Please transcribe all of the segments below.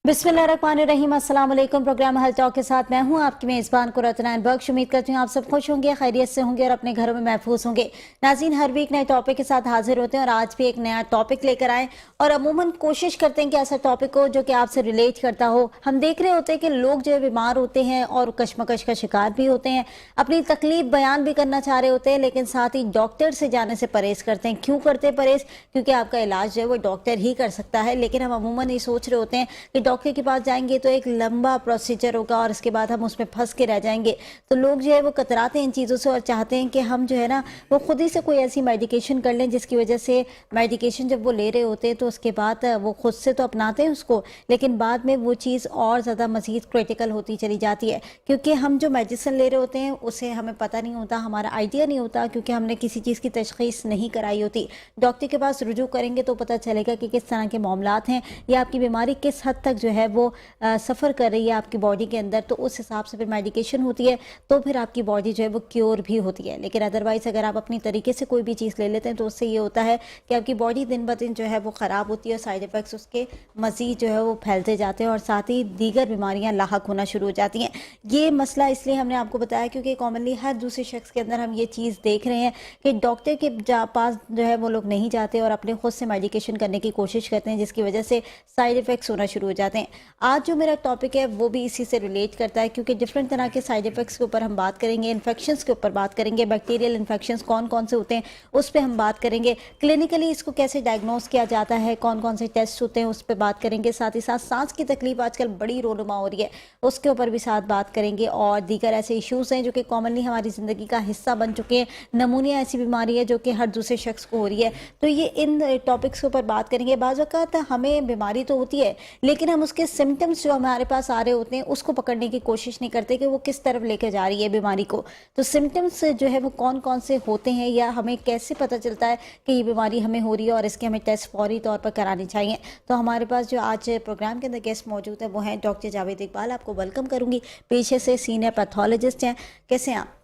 बिस्मिल्लाहिर्रहमानिर्रहीम। अस्सलाम वालेकुम। प्रोग्राम हेल्थ टॉक के साथ मैं हूं आपकी मेज़बान कुर्रतनैन बख्श। उम्मीद करती हूं आप सब खुश होंगे, खैरियत से होंगे और अपने घरों में महफूज होंगे। नाज़रीन, हर वीक नए टॉपिक के साथ हाजिर होते हैं और आज भी एक नया टॉपिक लेकर आए और अमूमन कोशिश करते हैं कि ऐसा टॉपिक हो जो कि आपसे रिलेट करता हो। हम देख रहे होते हैं कि लोग जो है बीमार होते हैं और कशमकश का शिकार भी होते हैं, अपनी तकलीफ बयान भी करना चाह रहे होते हैं, लेकिन साथ ही डॉक्टर से जाने से परहेज करते हैं। क्यों करते हैं परहेज? क्योंकि आपका इलाज जो है वो डॉक्टर ही कर सकता है, लेकिन हम अमूमन ये सोच रहे होते हैं कि डॉक्टर के पास जाएंगे तो एक लंबा प्रोसीजर होगा और इसके बाद हम उसमें फंस के रह जाएंगे। तो लोग जो है वो कतराते हैं इन चीज़ों से और चाहते हैं कि हम जो है ना वो खुद ही से कोई ऐसी मेडिकेशन कर लें जिसकी वजह से मेडिकेशन जब वो ले रहे होते हैं तो उसके बाद वो खुद से तो अपनाते हैं उसको, लेकिन बाद में वो चीज़ और ज़्यादा मज़ीद क्रिटिकल होती चली जाती है, क्योंकि हम जो मेडिसिन ले रहे होते हैं उसे हमें पता नहीं होता, हमारा आइडिया नहीं होता, क्योंकि हमने किसी चीज़ की तशख़ीस नहीं कराई होती। डॉक्टर के पास रुजू करेंगे तो पता चलेगा कि किस तरह के मामलात हैं या आपकी बीमारी किस हद तक जो है वो सफ़र कर रही है आपकी बॉडी के अंदर, तो उस हिसाब से फिर मेडिकेशन होती है, तो फिर आपकी बॉडी जो है वो क्योर भी होती है। लेकिन अदरवाइज़ अगर आप अपनी तरीके से कोई भी चीज़ ले लेते हैं तो उससे ये होता है कि आपकी बॉडी दिन ब दिन जो है वो ख़राब होती है और साइड इफ़ेक्ट्स उसके मज़ीद जो है वो फैलते जाते हैं और साथ ही दीगर बीमारियाँ लाहक होना शुरू हो जाती हैं। ये मसला इसलिए हमने आपको बताया क्योंकि कॉमनली हर दूसरे शख्स के अंदर हम ये चीज़ देख रहे हैं कि डॉक्टर के पास जो है वो लोग नहीं जाते और अपने खुद से मेडिकेशन करने की कोशिश करते हैं, जिसकी वजह से साइड इफ़ेक्ट्स होना शुरू हो जाते हैं। आज जो मेरा टॉपिक है वो भी इसी से रिलेट करता है, क्योंकि डिफरेंट तरह के साइड इफ़ेक्ट्स के ऊपर हम बात करेंगे, इन्फेक्शंस के ऊपर बात करेंगे, बैक्टीरियल इन्फेक्शंस कौन कौन से होते हैं उस पर हम बात करेंगे, क्लिनिकली इसको कैसे डायग्नोस किया जाता है, कौन कौन से टेस्ट होते हैं उस पर बात करेंगे, साथ ही साथ सांस की तकलीफ आजकल बड़ी रोनुमा हो रही है उसके ऊपर भी साथ बात करेंगे, और दीगर ऐसे इशूज़ हैं जो कि कॉमनली हमारी ज़िंदगी का हिस्सा बन चुके हैं। नमूनिया ऐसी बीमारी है जो कि हर दूसरे शख्स को हो रही है, तो ये इन टॉपिक्स के ऊपर बात करेंगे। बाज़ वक़्त हमें बीमारी तो होती है लेकिन हम उसके सिम्टम्स जो हमारे पास आ रहे होते हैं उसको पकड़ने की कोशिश नहीं करते कि वो किस तरफ लेकर जा रही है बीमारी को। तो सिम्टम्स जो है वो कौन कौन से होते हैं या हमें कैसे पता चलता है कि ये बीमारी हमें हो रही है और इसके हमें टेस्ट फौरी तौर पर कराने चाहिए। तो हमारे पास जो आज प्रोग्राम के अंदर गेस्ट मौजूद है वो हैं डॉक्टर जावेद इकबाल। आपको वेलकम करूँगी, पेशे से सीनियर पैथोलॉजिस्ट हैं। कैसे हैं आप?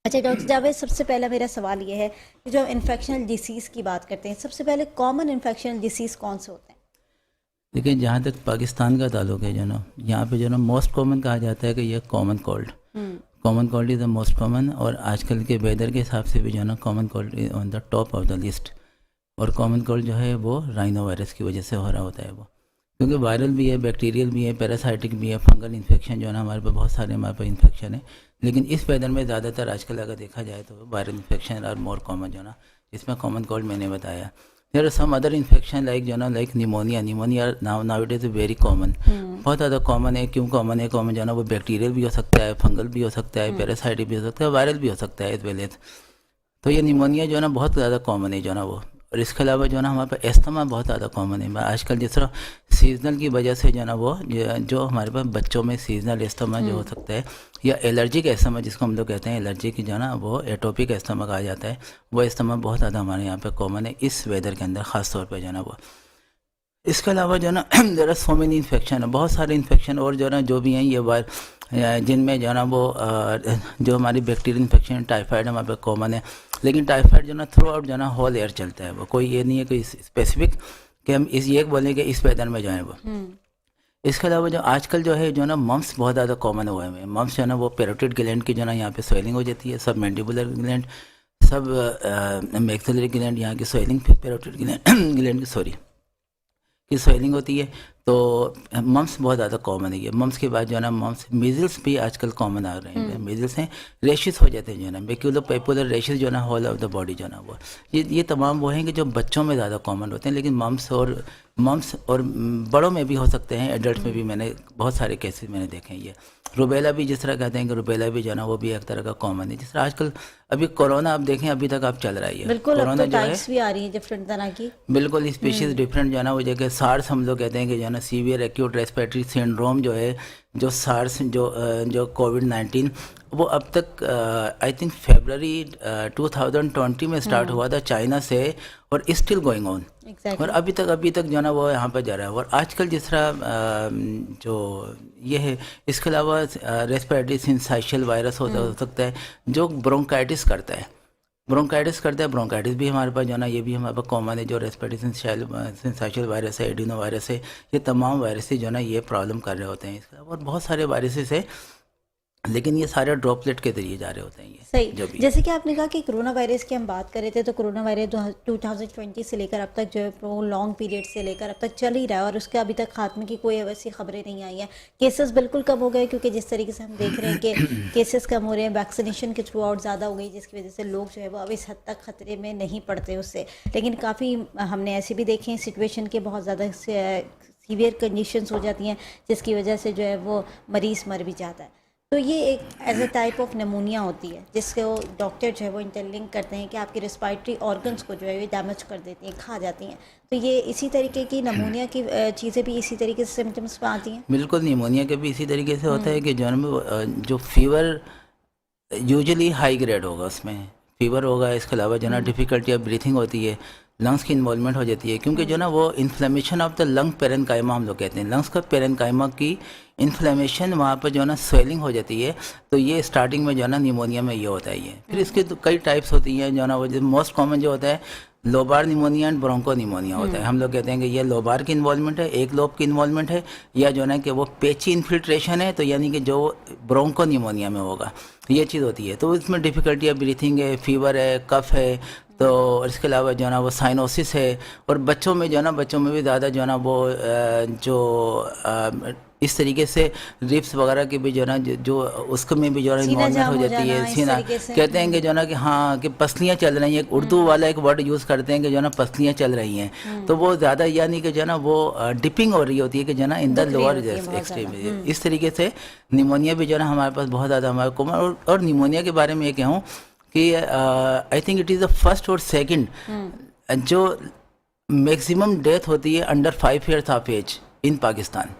अच्छा डॉक्टर जावेद, सबसे पहला मेरा सवाल ये है कि जो इन्फेक्शनल डिसीज़ की बात करते हैं, सबसे पहले कॉमन इन्फेक्शनल डिसीज़ कौन से होते हैं? देखिए, जहाँ तक पाकिस्तान का ताल्लुक है, जो ना यहाँ पे जो ना मोस्ट कॉमन कहा जाता है कि ये common cold, common cold is the most common, और आजकल के वेदर के हिसाब से भी जो ना common cold is on the top of the list. और कॉमन कोल्ड जो है वो राइनो वायरस की वजह से हो रहा होता है वो, क्योंकि वायरल भी है, बैक्टीरियल भी है, पैरासाइटिक भी है, फंगल इन्फेक्शन जो है ना हमारे पास बहुत सारे हमारे पास इन्फेक्शन है, लेकिन इस वेदर में ज़्यादातर आजकल अगर देखा जाए तो वायरल इन्फेक्शन और मोर कॉमन जो ना, इसमें कॉमन कोल्ड मैंने बताया। There are some other infection like जो ना like pneumonia now it is very common, बहुत ज़्यादा कॉमन है। क्यों कॉमन है? कॉमन जो ना वो बैक्टीरियल भी हो सकता है, फंगल भी हो सकता है, पैरासाइटिक भी हो सकता है, वायरल भी हो सकता है एज वेल एज। तो ये निमोनिया जो है ना बहुत ज़्यादा कॉमन है जो ना वो, और इसके अलावा जो ना हमारे पास एस्थमा बहुत ज़्यादा कॉमन है आजकल। जिस तरह सीजनल की वजह से जो ना वो जो हमारे पास बच्चों में सीजनल एस्थमा जो हो सकता है, या एलर्जिक एस्थमा जिसको हम लोग कहते हैं, एलर्जी की जो ना वो एटोपिक एस्थमा कहा जाता है, वो एस्थमा बहुत ज़्यादा हमारे यहाँ पे कॉमन है इस वेदर के अंदर ख़ास तौर पर जो ना वो। इसके अलावा जो ना ज़रा सो मेनी इन्फेक्शन है, बहुत सारे इन्फेक्शन और जो ना जो भी हैं ये जिनमें जो ना वो जो हमारी बैक्टीरियल इन्फेक्शन टाइफाइड हमारे पे कॉमन है, लेकिन टाइफाइड जो ना थ्रू आउट जो ना होल ईयर चलता है वो, कोई ये नहीं है कोई स्पेसिफिक कि हम ये बोलें कि इस वेदर में जो है वो। इसके अलावा जो आजकल जो है जो ना मम्स बहुत ज़्यादा कॉमन हुए हैं। मम्स जो है ना वो पैरोटिड ग्लैंड की जो ना यहाँ पे स्वेलिंग हो जाती है, सब मैंडिबुलर ग्लैंड, सब मैक्सिलरी ग्लैंड, यहाँ की स्वेलिंग, फिर पैरोटिड ग्लैंड की स्वेलिंग होती है। तो मम्स बहुत ज़्यादा कॉमन है ये। मम्स के बाद जो है ना मम्स, मीजल्स भी आजकल कॉमन आ रहे हैं। मीजल्स हैं, रेशेस हो जाते हैं जो है ना, बेक्यूलर पेपुलर रेशेस जो है ना होल ऑफ द बॉडी जो है ना वो, ये तमाम वो हैं कि जो बच्चों में ज़्यादा कॉमन होते हैं, लेकिन मम्स और बड़ों में भी हो सकते हैं, एडल्ट में भी मैंने बहुत सारे केसेस मैंने देखे हैं। ये रुबेला भी जिस तरह कहते हैं कि रुबेला भी जो है ना वो भी एक तरह का कॉमन है। जिस तरह आजकल अभी कोरोना आप देखें अभी तक आप चल रहा है, बिल्कुल, कोरोना तो जो है भी आ रही है डिफरेंट तरह की, बिल्कुल स्पीशीज डिफरेंट जो है ना वो जगह सार्स हम लोग कहते हैं कि जो है ना सीवियर एक्यूट रेस्पिरेटरी सिंड्रोम जो है, जो सार्स जो कोविड-19 वो अब तक आई थिंक फरवरी 2020 में स्टार्ट हुआ था चाइना से, और स्टिल गोइंग ऑन, और अभी तक जो है ना वो यहाँ पर जा रहा है। और आजकल जिस तरह जो ये है, इसके अलावा रेस्पिरेटरी सिंसाइशियल वायरस हो सकता है जो ब्रोंकाइटिस करता है, ब्रोंकाइटिस करता है, ब्रोंकाइटिस भी हमारे पास जो है ना ये भी हमारे पास कॉमन है, जो रेस्पिरेटरी सिंसाइशियल वायरस है, एडिनो वायरस है, ये तमाम वायरस जो है ना ये प्रॉब्लम कर रहे होते हैं। इसके अलावा और बहुत सारे वायरसेस है, लेकिन ये सारे ड्रॉपलेट के जरिए जा रहे होते हैं ये सही। जो भी। जैसे कि आपने कहा कि कोरोना वायरस की हम बात कर रहे थे, तो कोरोना वायरस 2020 से लेकर अब तक जो है वो लॉन्ग पीरियड से लेकर अब तक चल ही रहा है और उसके अभी तक खात्मे की कोई ऐसी खबरें नहीं आई हैं। केसेस बिल्कुल कम हो गए, क्योंकि जिस तरीके से हम देख रहे हैं कि केसेस कम हो रहे हैं, वैक्सीनेशन के थ्रू आउट ज़्यादा हो गई, जिसकी वजह से लोग जो है वो अब इस हद तक खतरे में नहीं पड़ते उससे। लेकिन काफ़ी हमने ऐसे भी देखे हैं सिचुएशन के बहुत ज़्यादा सीवियर कंडीशंस हो जाती हैं, जिसकी वजह से जो है वो मरीज़ मर भी जाता है। तो ये एक as a type of pneumonia होती है, जिसको डॉक्टर जो है वो इंटरलिंक करते हैं कि आपकी रिस्पायरेटरी ऑर्गन्स को जो है ये डैमेज कर देती हैं, खा जाती हैं। तो ये इसी तरीके की नमूनिया की चीज़ें भी इसी तरीके से सिम्टम्स में आती हैं। बिल्कुल, निमोनिया के भी इसी तरीके से होता है कि जो फीवर यूजुअली हाई ग्रेड होगा, उसमें फीवर होगा, इसके अलावा जो ना डिफ़िकल्टी ऑफ ब्रीथिंग होती है, लंग्स की इन्वॉल्वमेंट हो जाती है, क्योंकि जो ना वो inflammation of the lung parenchyma हम लोग कहते हैं, लंग्स का पेरेन्काइमा की इन्फ्लेमेशन वहाँ पर जो है ना स्वेलिंग हो जाती है। तो ये स्टार्टिंग में जो है ना निमोनिया में ये होता है ये। फिर इसके तो कई टाइप्स होती हैं, जो ना वो मोस्ट कॉमन जो होता है lobar pneumonia and bronchopneumonia होता है। हम लोग कहते हैं कि ये लोबार की इन्वॉल्वमेंट है, एक लोब की इन्वॉल्वमेंट है, या जो है ना कि वो पेची इन्फिल्ट्रेशन है, तो यानी कि जो ब्रोंको निमोनिया में होगा ये चीज़ होती है। तो इसमें डिफ़िकल्टी है, ब्रीथिंग है, फीवर है, कफ है, तो इसके अलावा जो है ना वो साइनोसिस है। और बच्चों में जो है ना बच्चों में भी ज़्यादा जो है ना वो इस तरीके से रिप्स वगैरह की भी जो है ना जो उसको में भी जो है इन्वॉल्वमेंट हो जाती है, सीना कहते हैं कि जो है ना कि हाँ कि पसलियाँ चल रही हैं, उर्दू वाला एक वर्ड यूज़ करते हैं कि जो है ना पसलियाँ चल रही हैं। तो वो ज़्यादा यानी कि जो है ना वो डिपिंग हो रही होती है कि जो है ना इन द लोअर एक्सट्रीम। इस तरीके से निमोनिया भी जो है ना हमारे पास बहुत ज़्यादा हमारे कॉमन। और निमोनिया के बारे में ये कहूँ कि I think it is the first और सेकंड जो मैक्सिमम डेथ होती है under 5 years of age in Pakistan.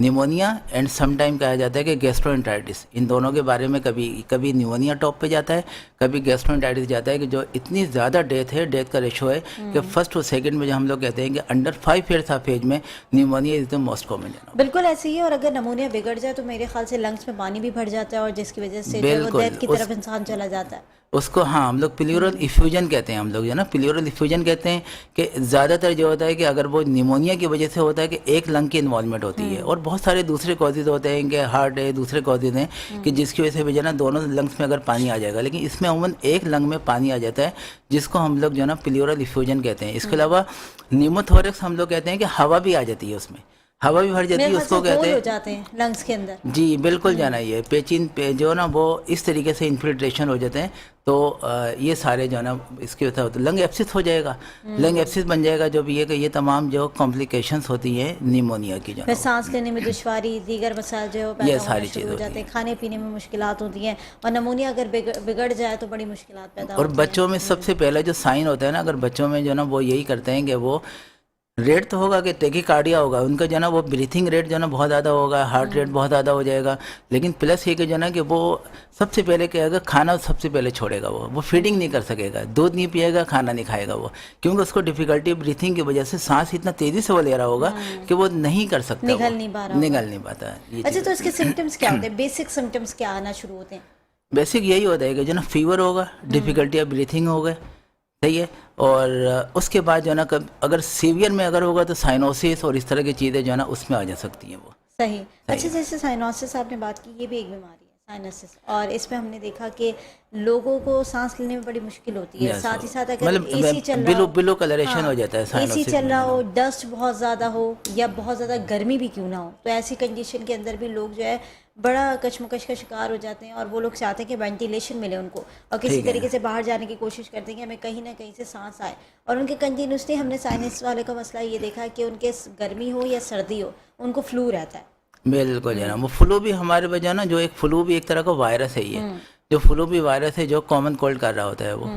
Pneumonia and sometime कहा जाता है कि गैस्ट्रोएंटेराइटिस, इन दोनों के बारे में कभी कभी निमोनिया टॉप पे जाता है, कभी गैस्ट्रोएंटेराइटिस जाता है, कि जो इतनी ज़्यादा डेथ का रेशो है कि फर्स्ट और सेकंड में जो हम लोग कहते हैं कि अंडर 5 years ऑफ एज में pneumonia is the most common. बिल्कुल ऐसे ही है। और अगर नमूनिया बिगड़ जाए तो मेरे ख्याल से लंग्स में पानी भी भर जाता है, और जिसकी वजह से डेथ की तरफ इंसान चला जाता है। उसको हाँ हम लोग प्लूरल इफ्यूजन कहते हैं, हम लोग जो है ना प्लूरल इफ्यूजन कहते हैं कि ज़्यादातर जो होता है कि अगर वो निमोनिया की वजह से होता है कि एक लंग की इन्वॉल्वमेंट होती है, और बहुत सारे दूसरे कॉजेज होते हैं कि हार्ट है, दूसरे कॉजेज हैं कि जिसकी वजह से भी जो है ना दोनों लंग्स में अगर पानी आ जाएगा, लेकिन इसमें अमूमन एक लंग में पानी आ जाता है, जिसको हम लोग जो है ना प्लूरल इफ्यूजन कहते हैं। इसके अलावा निमोथोरेक्स हम लोग कहते हैं कि हवा भी आ जाती है, उसमें हवा भी भर जाती है, उसको कहते हो जाते हैं लंग्स के अंदर। जी बिल्कुल जाना ये पेचिन पे जो ना वो इस तरीके से इन्फिल्ट्रेशन हो जाते हैं। तो ये सारे जो ना इसकी वजह होता है, लंग एब्सिस हो जाएगा, लंग एब्सिस बन जाएगा, जो भी है कि ये तमाम जो कॉम्प्लिकेशंस होती हैं निमोनिया की, जो फिर सांस लेने में दुश्वारी, दीगर मसाइल जो ये सारी चीज़ हो जाते हैं, खाने पीने में मुश्किलात होती हैं, और नमूनिया अगर बिगड़ जाए तो बड़ी मुश्किलात पैदा और बच्चों में सबसे पहला जो साइन होता है ना, अगर बच्चों में जो ना वो यही करते हैं कि वो रेट तो होगा कि टेकिकार्डिया होगा उनका, जो ना वो ब्रीथिंग रेट जो ना बहुत ज़्यादा होगा, हार्ट रेट बहुत ज़्यादा हो जाएगा, लेकिन प्लस ये कि जो ना कि वो सबसे पहले क्या होगा, खाना सबसे पहले छोड़ेगा, वो फीडिंग नहीं कर सकेगा, दूध नहीं पिएगा, खाना नहीं खाएगा वो, क्योंकि उसको डिफिकल्टी ब्रीथिंग की वजह से सांस इतना तेज़ी से वो ले रहा होगा कि वो नहीं कर सकता, निगल नहीं पाता। अच्छा, तो इसके सिम्टम्स क्या होते हैं, बेसिक सिम्टम्स क्या आना शुरू होते हैं? बेसिक यही होता है कि जो ना फीवर होगा, डिफिकल्टी ऑफ ब्रीथिंग होगा, सही है, और उसके बाद जो है ना अगर सीवियर में अगर होगा तो साइनोसिस और इस तरह की चीज़ें जो है ना उसमें आ जा सकती हैं वो। सही। अच्छा, जैसे साइनोसिस आपने बात की, ये भी एक बीमारी है साइनोसिस, और इसमें हमने देखा कि लोगों को सांस लेने में बड़ी मुश्किल होती है, साथ ही साथ अगर एसी चल रहा हो, बिलो कलरेशन हो जाता है, एसी चल रहा हो, डस्ट बहुत ज़्यादा हो, या बहुत ज़्यादा गर्मी भी क्यों ना हो, तो ऐसी कंडीशन के अंदर भी लोग जो है बड़ा कशमकश का शिकार हो जाते हैं, और वो लोग चाहते हैं कि वेंटिलेशन मिले उनको, और किसी तरीके से बाहर जाने की कोशिश करते हैं कि हमें कहीं ना कहीं से सांस आए। और उनके कंटिन्यूसली हमने साइनस वाले का मसला ये देखा है कि उनके गर्मी हो या सर्दी हो, उनको फ्लू रहता है। बिल्कुल है ना, वो फ्लू भी हमारे वजह ना, जो एक फ्लू भी एक तरह का वायरस है, ये जो फ्लू भी वायरस है जो कॉमन कोल्ड कर रहा होता है वो,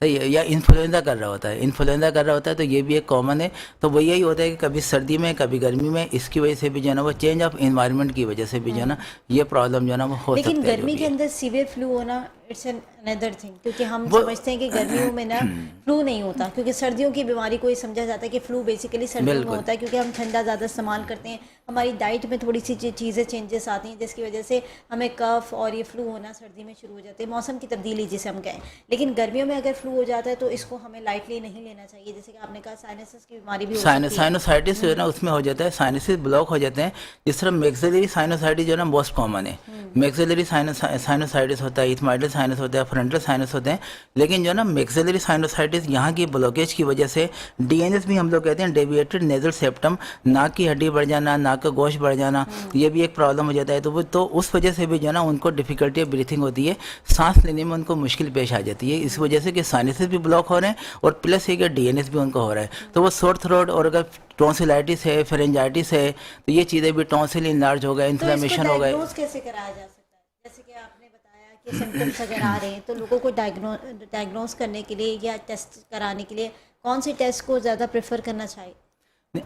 सही है, या इन्फ्लुएंजा कर रहा होता है, इन्फ्लुएंजा कर रहा होता है, तो ये भी एक कॉमन है। तो वो यही होता है कि कभी सर्दी में कभी गर्मी में, इसकी वजह से भी जो है ना वो चेंज ऑफ इन्वायरमेंट की वजह से भी जो है ना ये प्रॉब्लम जो है ना वो हो सकती है। लेकिन गर्मी के अंदर सीवियर फ्लू होना इट्स अनदर थिंग, क्योंकि हम समझते हैं कि गर्मियों में ना फ्लू नहीं होता, क्योंकि सर्दियों की बीमारी को ये समझा जाता है कि फ्लू बेसिकली सर्दियों में होता है, क्योंकि हम ठंडा ज़्यादा इस्तेमाल करते हैं, हमारी डाइट में थोड़ी सी चीज़ें चेंजेस आती हैं जिसकी वजह से हमें कफ और ये फ्लू होना सर्दी में शुरू हो जाते हैं, मौसम की तब्दीली जिसे हम कहें। लेकिन गर्मियों में अगर फ्लू हो जाता है तो इसको हमें लाइटली नहीं लेना चाहिए, जैसे कि आपने कहा साइनसिस की बीमारी भी हो सकती है। साइनोसाइटिस जो है ना उसमें हो जाता है, साइनसिस ब्लॉक हो जाते हैं। जिस तरह मैक्सिलरी साइनोसाइटिस जो है ना मोस्ट कॉमन है, मैक्सिलरी साइनोसाइटिस होता है, इथमाइडल साइनस होता है, फ्रंटल साइनस होते हैं। लेकिन जो ना मैक्सिलरी साइनोसाइटिस यहाँ की ब्लॉकेज की वजह से डीएनएस भी हम लोग कहते हैं, डेविएटेड नेजल सेप्टम, नाक की हड्डी बढ़ जाना, नाक का गोश्त बढ़ जाना, ये भी एक प्रॉब्लम हो जाता है। तो उस वजह से भी जो है ना उनको डिफिकल्टी ब्रीथिंग होती है, सांस लेने में उनको मुश्किल पेश आ जाती है, इस वजह से कि साइनसेस भी ब्लॉक हो रहे हैं और प्लस एक डीएनएस भी उनको हो रहा है। तो वो सोर थ्रोट, और अगर टॉन्सिलाइटिस है, फेरेंजाइटिस है, तो ये चीज़ें भी, टॉन्सिल इनलार्ज हो गए, इन्फ्लेमेशन हो गए। कैसे कराया जा सकता है? जैसे कि आपने बताया कि सिम्टम्स अगर आ रहे हैं तो लोगों को डायग्नोस करने के लिए या टेस्ट कराने के लिए कौन से टेस्ट को ज़्यादा प्रेफर करना चाहिए?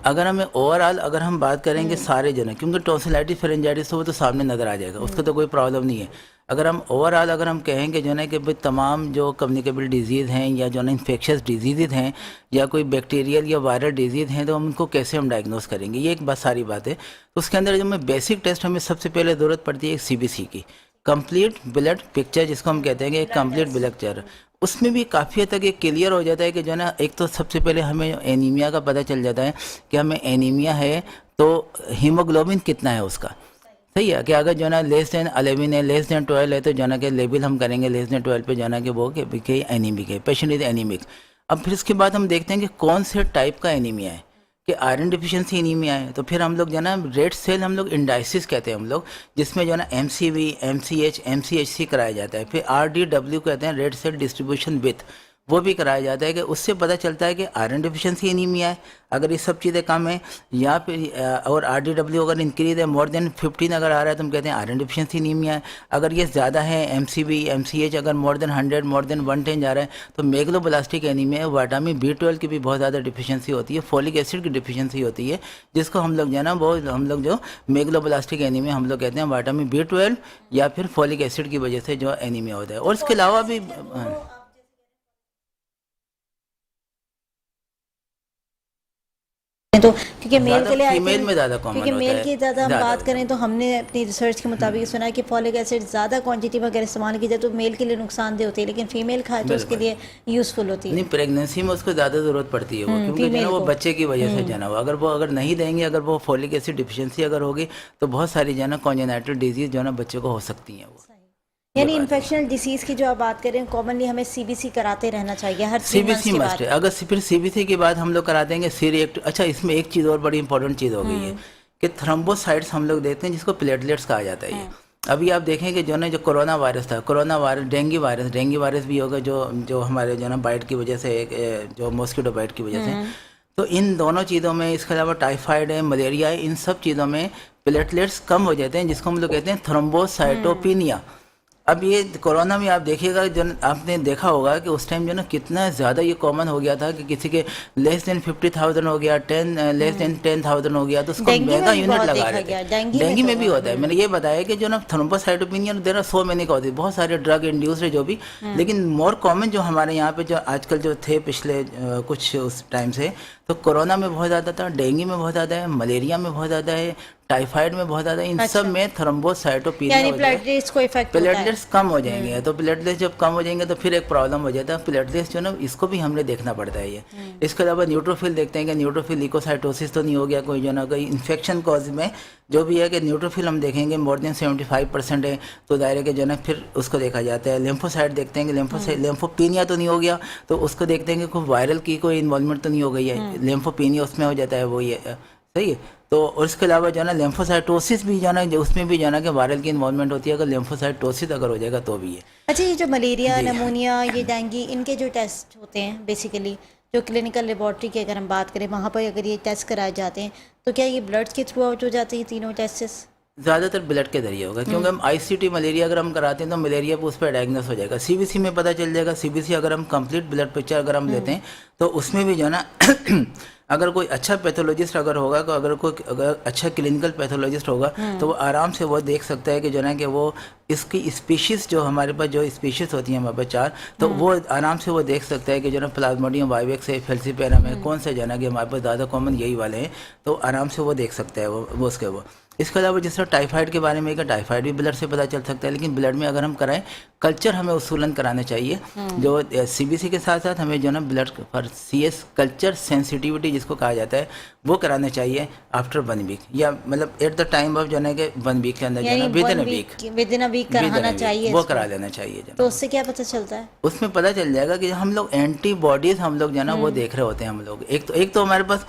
अगर हमें ओवरऑल अगर हम बात करेंगे सारे जन, क्योंकि टॉन्सिलाइटिस फेरेंजाइटिस तो वो तो सामने नज़र आ जाएगा, उसका तो कोई प्रॉब्लम नहीं है। अगर हम ओवरऑल अगर हम कहेंगे जो है कि भाई तमाम जो कम्युनिकेबल डिजीज़ हैं या जो ना इन्फेक्शस डिजीज़ हैं या कोई बैक्टीरियल या वायरल डिजीज़ हैं, तो हम उनको कैसे हम डायग्नोस करेंगे, ये एक बात सारी बात है। तो उसके अंदर जो हमें बेसिक टेस्ट हमें सबसे पहले ज़रूरत पड़ती है एक CBC की, कंप्लीट ब्लड पिक्चर, जिसको हम कहते हैं कि एक कंप्लीट ब्लड पिक्चर। उसमें भी काफ़ी हद तक ये क्लियर हो जाता है कि जो है ना, एक तो सबसे पहले हमें एनीमिया का पता चल जाता है कि हमें एनीमिया है तो हीमोग्लोबिन कितना है उसका, सही है कि अगर जो है ना लेस देन 11 है, लेस देन 12 है, तो जो है ना कि लेवल हम करेंगे लेस देन 12 पे, जो है ना कि वो कि एनीमिक है, पेशेंट इज एनीमिक। अब फिर इसके बाद हम देखते हैं कि कौन से टाइप का एनीमिया है, कि आयरन डिफिशिएंसी एनीमिया है, तो फिर हम लोग जो है ना रेड सेल हम लोग इंडाइसिस कहते हैं हम लोग, जिसमें जो है ना MCV, MCH, MCHC कराया जाता है। फिर RDW कहते हैं, रेड सेल डिस्ट्रीब्यूशन विथ, वो भी कराया जाता है कि उससे पता चलता है कि आयरन डिफिशिएंसी एनीमिया है अगर ये सब चीज़ें कम है, या फिर और RDW अगर इंक्रीज है, मोर देन 15 अगर आ रहा है तो हम कहते हैं आयरन डिफिशिएंसी एनीमिया है। अगर ये ज़्यादा है MCV, MCH अगर मोर देन 100, मोर देन 110 जा रहा है तो मेगलोब्लास्टिक एनीमिया है। विटामिन B12 की भी बहुत ज़्यादा डिफिशिएंसी होती है, फोलिक एसिड की डिफिशिएंसी होती है, जिसको हम लोग जो है ना वो हम लोग जो मेगलोब्लास्टिक एनीमिया हम लोग कहते हैं, विटामिन B12 या फिर फोलिक एसिड की वजह से जो एनीमिया होता है। और इसके अलावा भी तो क्योंकि मेल के लिए फीमेल में ज़्यादा कॉमन होता है, क्योंकि मेल की ज़्यादा हम बात करें तो हमने अपनी रिसर्च के मुताबिक सुना है कि फॉलिक एसिड ज़्यादा क्वांटिटी में अगर इस्तेमाल की जाए तो मेल के लिए नुकसानदेह होती है, लेकिन फीमेल खाए तो उसके लिए यूज़फुल होती है। नहीं, प्रेगनेंसी में उसको ज़्यादा ज़रूरत पड़ती है वो, क्योंकि जो है वो बच्चे की वजह से जाना, अगर वो अगर नहीं देंगे, अगर वो फॉलिक एसिड डिफिशिएंसी अगर होगी तो बहुत सारी जो है ना कॉन्जेनाइटल डिजीज़ जो है ना बच्चे को हो सकती हैं वो। यानी इन्फेक्शनल डिसीज़ की जो आप बात करें, कॉमनली हमें CBC कराते रहना चाहिए हर 3 मंथ्स CBC के मस्ट है। बाद। अगर फिर CBC के बाद हम लोग करा देंगे C-react। अच्छा, इसमें एक चीज़ और बड़ी इंपॉर्टेंट चीज़ हो गई है कि थ्रोम्बोसाइट्स हम लोग देखते हैं, जिसको प्लेटलेट्स कहा जाता है। अभी आप देखें कि जो ना जो कोरोना वायरस था, कोरोना वायरस, डेंगू वायरस भी होगा जो हमारे जो ना बाइट की वजह से, जो मॉस्किटो बाइट की वजह से, तो इन दोनों चीज़ों में, इसके अलावा टाइफाइड है, मलेरिया है, इन सब चीज़ों में प्लेटलेट्स कम हो जाते हैं, जिसको हम लोग कहते हैं थ्रोम्बोसाइटोपिनिया। अब ये कोरोना में आप देखिएगा, जो आपने देखा होगा कि उस टाइम जो ना कितना ज़्यादा ये कॉमन हो गया था कि किसी के लेस देन 50,000 हो गया, लेस देन 10,000 हो गया, तो उसको मेगा यूनिट लगा रहे थे। डेंगू में भी होता है। मैंने ये बताया कि जो ना thrombocytopenia there are so many causes, बहुत सारे ड्रग इंड्यूस्ड है जो भी, लेकिन मोर कॉमन जो हमारे यहाँ पे जो आजकल जो थे पिछले कुछ उस टाइम से, तो कोरोना में बहुत ज़्यादा था, डेंगू में बहुत ज़्यादा है, मलेरिया में बहुत ज़्यादा है, टाइफाइड में बहुत ज़्यादा है, इन सब में थ्रोम्बोसाइटोपिनिया यानी प्लेटलेट्स को इफेक्ट होता है। प्लेटलेट्स कम हो जाएंगे, तो प्लेटलेट्स जब कम हो जाएंगे तो फिर एक प्रॉब्लम हो जाता है। प्लेटलेट्स जो ना इसको भी हमने देखना पड़ता है ये। इसके अलावा न्यूट्रोफिल देखते हैं कि न्यूट्रोफिल ल्यूकोसाइटोसिस तो नहीं हो गया कोई, जो ना कोई इन्फेक्शन कॉज में जो भी है कि न्यूट्रोफिल हम देखेंगे मोर देन 75% है, तो दायरे के जो ना फिर उसको देखा जाता है। लिम्फोसाइट देखते हैं कि लिम्फोपीनिया तो नहीं हो गया, तो उसको देखते हैं कि कोई वायरल की कोई इन्वॉल्वमेंट तो नहीं हो गई है, लिम्फोपीनिया उसमें हो जाता है वो, ये सही है। तो और इसके अलावा जो है ना लिम्फोसाइटोसिस भी जो है ना उसमें भी जो है ना कि वायरल की इन्वॉल्वमेंट होती है, अगर लिम्फोसाइटोसिस अगर हो जाएगा तो भी है। अच्छा, ये जो मलेरिया, नमूनिया, ये डेंगू, इनके जो टेस्ट होते हैं बेसिकली जो क्लिनिकल लेबॉर्ट्री की अगर हम बात करें, वहाँ पर अगर ये टेस्ट कराए जाते हैं तो क्या ये ब्लड के थ्रू आउट हो जाते हैं तीनों टेस्ट? ज़्यादातर ब्लड के जरिए होगा, क्योंकि हम ICT मलेरिया अगर हम कराते हैं तो मलेरिया पे उस पर डायग्नोस हो जाएगा। CBC में पता चल जाएगा। CBC अगर हम कंप्लीट ब्लड पिक्चर अगर हम लेते हैं तो उसमें भी जो है ना अगर कोई अच्छा पैथोलॉजिस्ट अगर होगा, तो अगर अच्छा क्लिनिकल पैथोलॉजिस्ट होगा तो वो आराम से वो देख सकता है कि जो है कि वो इसकी स्पीशीज़ जो हमारे पास जो स्पीशीज़ होती हैं हमारे पास 4, तो वो आराम से वो देख सकता है कि जो है प्लाज्मोडियम वाइवेक्स है, फेल्सीपेरम है, कौन से जो है कि हमारे पास ज़्यादा कॉमन यही वाले हैं, तो आराम से वो देख सकता है वो उसके वो। इसके अलावा जिस तरह टाइफाइड के बारे में, टाइफाइड भी ब्लड से पता चल सकता है, लेकिन ब्लड में अगर हम कराएं, कल्चर हमें उसूलन कराना चाहिए। जो सीबीसी के साथ साथ हमें जो है ना ब्लड पर सीएस कल्चर सेंसिटिविटी जिसको कहा जाता है वो कराना चाहिए आफ्टर 1 वीक, या मतलब एट द टाइम ऑफ जो है कि 1 वीक के अंदर जो है ना विद इन अ वीक कराना चाहिए, वो करा लेना चाहिए। तो उससे क्या पता चलता है? उसमें पता चल जाएगा कि हम लोग एंटीबॉडीज हम लोग जो है ना वो देख रहे होते हैं हम लोग। एक तो हमारे पास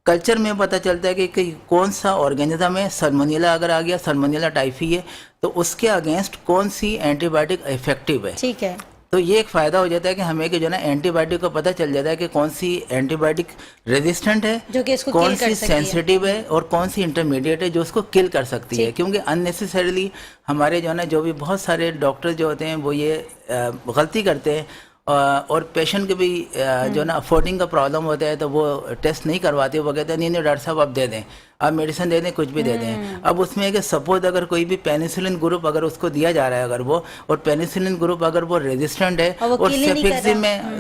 कल्चर में पता चलता है कि कौन सा ऑर्गेनिज्म है, सल्मोनेला अगर आ गया, सल्मोनेला टाइफी है, तो उसके अगेंस्ट कौन सी एंटीबायोटिक इफेक्टिव है। ठीक है, तो ये एक फ़ायदा हो जाता है कि हमें कि जो है ना एंटीबायोटिक को पता चल जाता है कि कौन सी एंटीबायोटिक रेजिस्टेंट है, जो कि इसको कौन सी सेंसिटिव है और कौन सी इंटरमीडिएट है जो उसको किल कर सकती है। क्योंकि अननेसेसरीली हमारे जो है ना जो भी बहुत सारे डॉक्टर जो होते हैं वो ये गलती करते हैं और पेशेंट के भी जो ना अफोर्डिंग का प्रॉब्लम होता है तो वो टेस्ट नहीं करवाते, वो कहते हैं नहीं नहीं डॉक्टर साहब आप दे दें, आप मेडिसिन दे दें, कुछ भी दे दें। अब उसमें है कि सपोज अगर कोई भी पेनिसिलिन ग्रुप अगर उसको दिया जा रहा है अगर वो, और पेनिसिलिन ग्रुप अगर वो रेजिस्टेंट है और